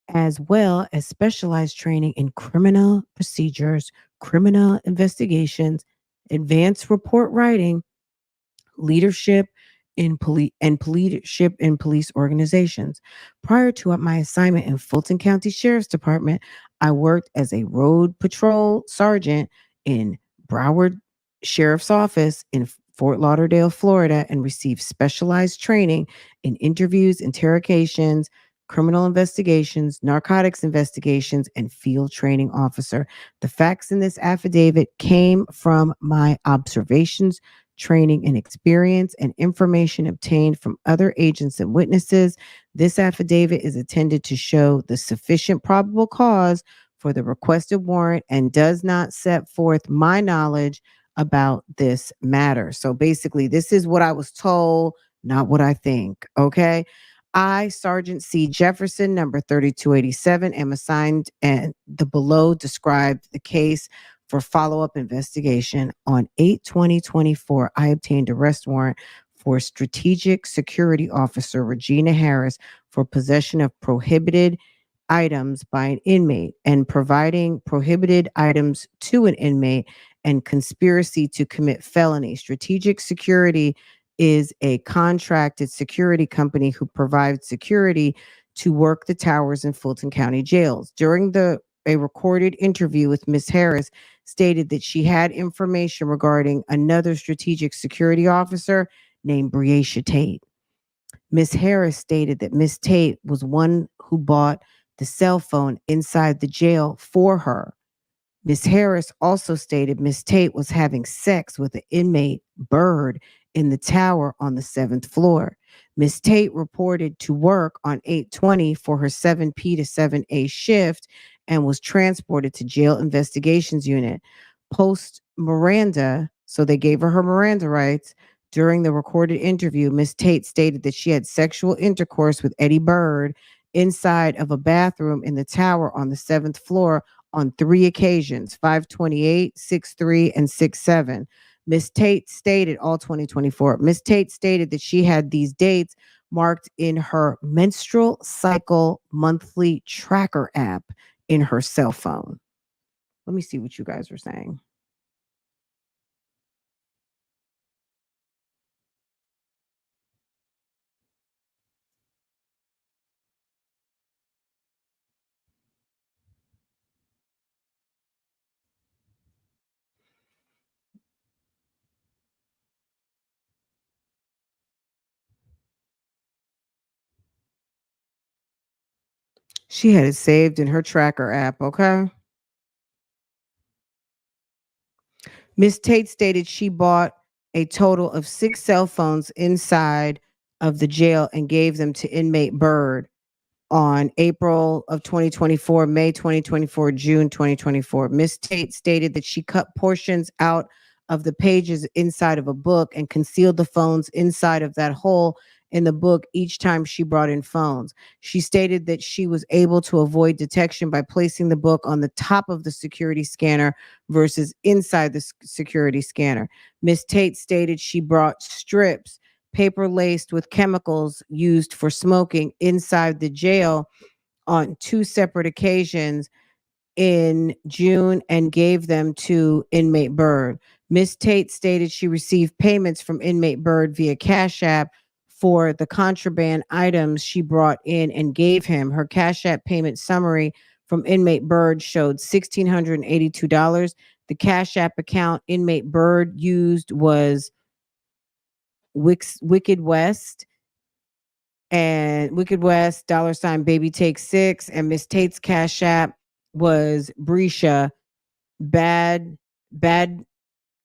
as well as specialized training in criminal procedures, criminal investigations, advanced report writing, leadership in leadership in police organizations. Prior to my assignment in Fulton County Sheriff's Department, I worked as a road patrol sergeant in Broward Sheriff's Office in Fort Lauderdale, Florida, and received specialized training in interviews, interrogations, criminal investigations, narcotics investigations, and field training officer. The facts in this affidavit came from my observations, training, and experience, and information obtained from other agents and witnesses. This affidavit is intended to show the sufficient probable cause for the requested warrant and does not set forth my knowledge about this matter. So basically, this is what I was told, not what I think. Okay. I, Sergeant C. Jefferson, number 3287, am assigned, and the below described the case for follow-up investigation. On 8/20/24, I obtained arrest warrant for Strategic Security Officer Regina Harris for possession of prohibited items by an inmate and providing prohibited items to an inmate and conspiracy to commit felony. Strategic Security is a contracted security company who provides security to work the towers in Fulton County jails. During a recorded interview with Ms. Harris, stated that she had information regarding another strategic security officer named Breacia Tate. Ms. Harris stated that Ms. Tate was one who bought the cell phone inside the jail for her. Ms. Harris also stated Ms. Tate was having sex with an inmate, Bird, in the tower on the 7th floor. Ms. Tate reported to work on 8/20 for her 7P to 7A shift and was transported to jail investigations unit. Post Miranda, so they gave her Miranda rights. During the recorded interview, Ms. Tate stated that she had sexual intercourse with Eddie Bird inside of a bathroom in the tower on the 7th floor on 3 occasions, 5/28, 6/3, and 6/7. Ms. Tate stated, all 2024, Ms. Tate stated that she had these dates marked in her menstrual cycle monthly tracker app in her cell phone. Let me see what you guys are saying. She had it saved in her tracker app, okay? Ms. Tate stated she bought a total of 6 cell phones inside of the jail and gave them to inmate Bird on April of 2024, May 2024, June 2024. Ms. Tate stated that she cut portions out of the pages inside of a book and concealed the phones inside of that hole in the book each time she brought in phones. She stated that she was able to avoid detection by placing the book on the top of the security scanner versus inside the security scanner. Ms. Tate stated she brought strips, paper laced with chemicals used for smoking, inside the jail on 2 separate occasions in June and gave them to inmate Bird. Ms. Tate stated she received payments from inmate Bird via Cash App for the contraband items she brought in and gave him. Her Cash App payment summary from inmate Bird showed $1,682. The Cash App account inmate Bird used was Wicked West, and Wicked West $ baby take 6, and Miss Tate's Cash App was Brescia, bad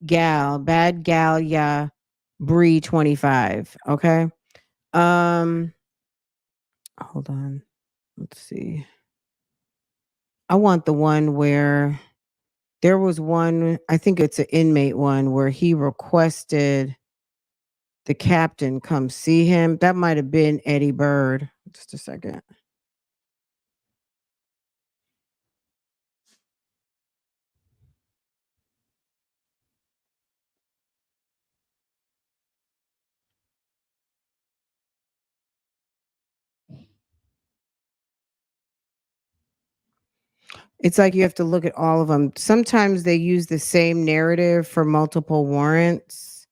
gal, yeah, Bree 25. Okay. Hold on. Let's see. I want the one where there was one, I think it's an inmate one where he requested the captain come see him. That might have been Eddie Bird. Just a second. It's like you have to look at all of them. Sometimes they use the same narrative for multiple warrants.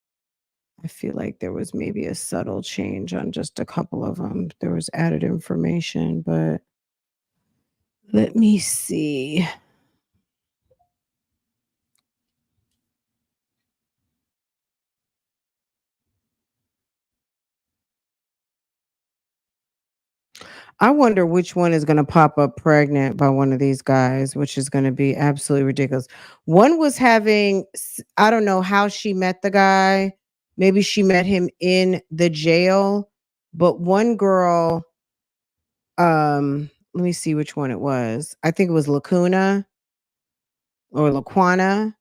I feel like there was maybe a subtle change on just a couple of them. There was added information, but let me see. I wonder which one is going to pop up pregnant by one of these guys, which is going to be absolutely ridiculous. One was having, I don't know how she met the guy. Maybe she met him in the jail, but one girl, let me see which one it was. I think it was Lacuna or Laquana.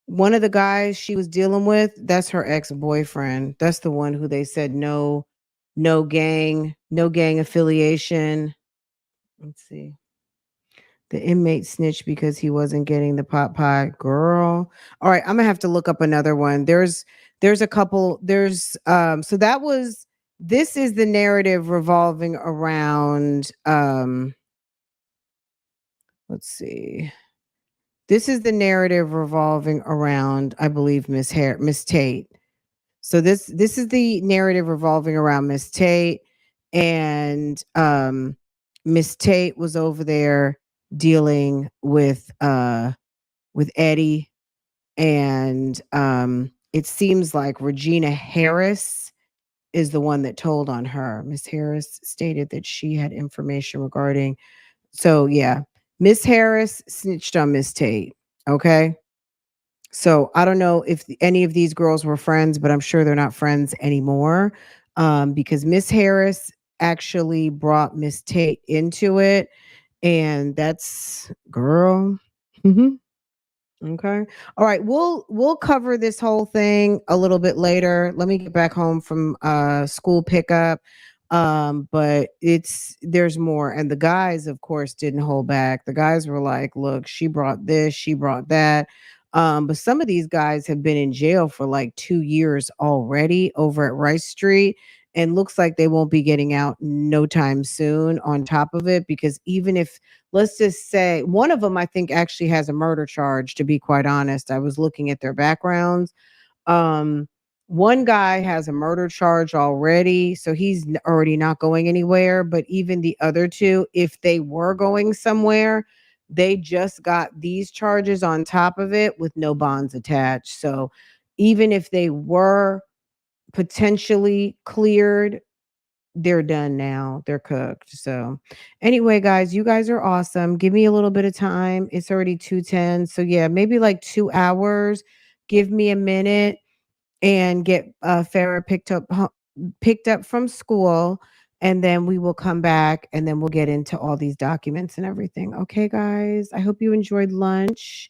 One of the guys she was dealing with, that's her ex-boyfriend. That's the one who they said no gang affiliation. Let's see. The inmate snitched because he wasn't getting the pot pie. Girl. All right, I'm gonna have to look up another one. There's a couple, so that was, this is the narrative revolving around let's see. This is the narrative revolving around, I believe, Miss Tate. So this is the narrative revolving around Miss Tate, and Miss Tate was over there dealing with Eddie, and it seems like Regina Harris is the one that told on her. Miss Harris stated that she had information regarding, so yeah, Miss Harris snitched on Miss Tate. Okay. So I don't know if any of these girls were friends, but I'm sure they're not friends anymore, because Miss Harris actually brought Miss Tate into it, and that's girl. Okay. All right. We'll cover this whole thing a little bit later. Let me get back home from school pickup. But there's more. And the guys, of course, didn't hold back. The guys were like, look, she brought this, she brought that. But some of these guys have been in jail for like 2 years already over at Rice Street. And looks like they won't be getting out no time soon on top of it, because even if, let's just say, one of them, I think, actually has a murder charge, to be quite honest. I was looking at their backgrounds. One guy has a murder charge already, so he's already not going anywhere. But even the other two, if they were going somewhere, they just got these charges on top of it with no bonds attached. So even if they were potentially cleared, they're done now. They're cooked. So anyway, guys, you guys are awesome. Give me a little bit of time. It's already 2:10. So yeah, maybe like 2 hours. Give me a minute and get Farrah picked up from school, and then we will come back, and then we'll get into all these documents and everything. Okay, guys. I hope you enjoyed lunch.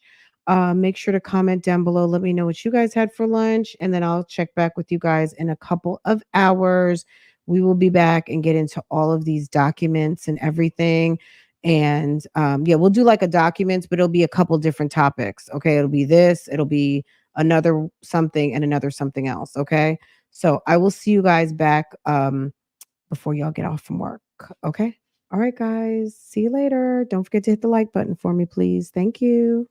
Make sure to comment down below. Let me know what you guys had for lunch, and then I'll check back with you guys in a couple of hours. We will be back and get into all of these documents and everything. And yeah, we'll do like a documents, but it'll be a couple different topics. Okay, it'll be this, it'll be another something, and another something else. Okay, so I will see you guys back before y'all get off from work. Okay, all right, guys, see you later. Don't forget to hit the like button for me, please. Thank you.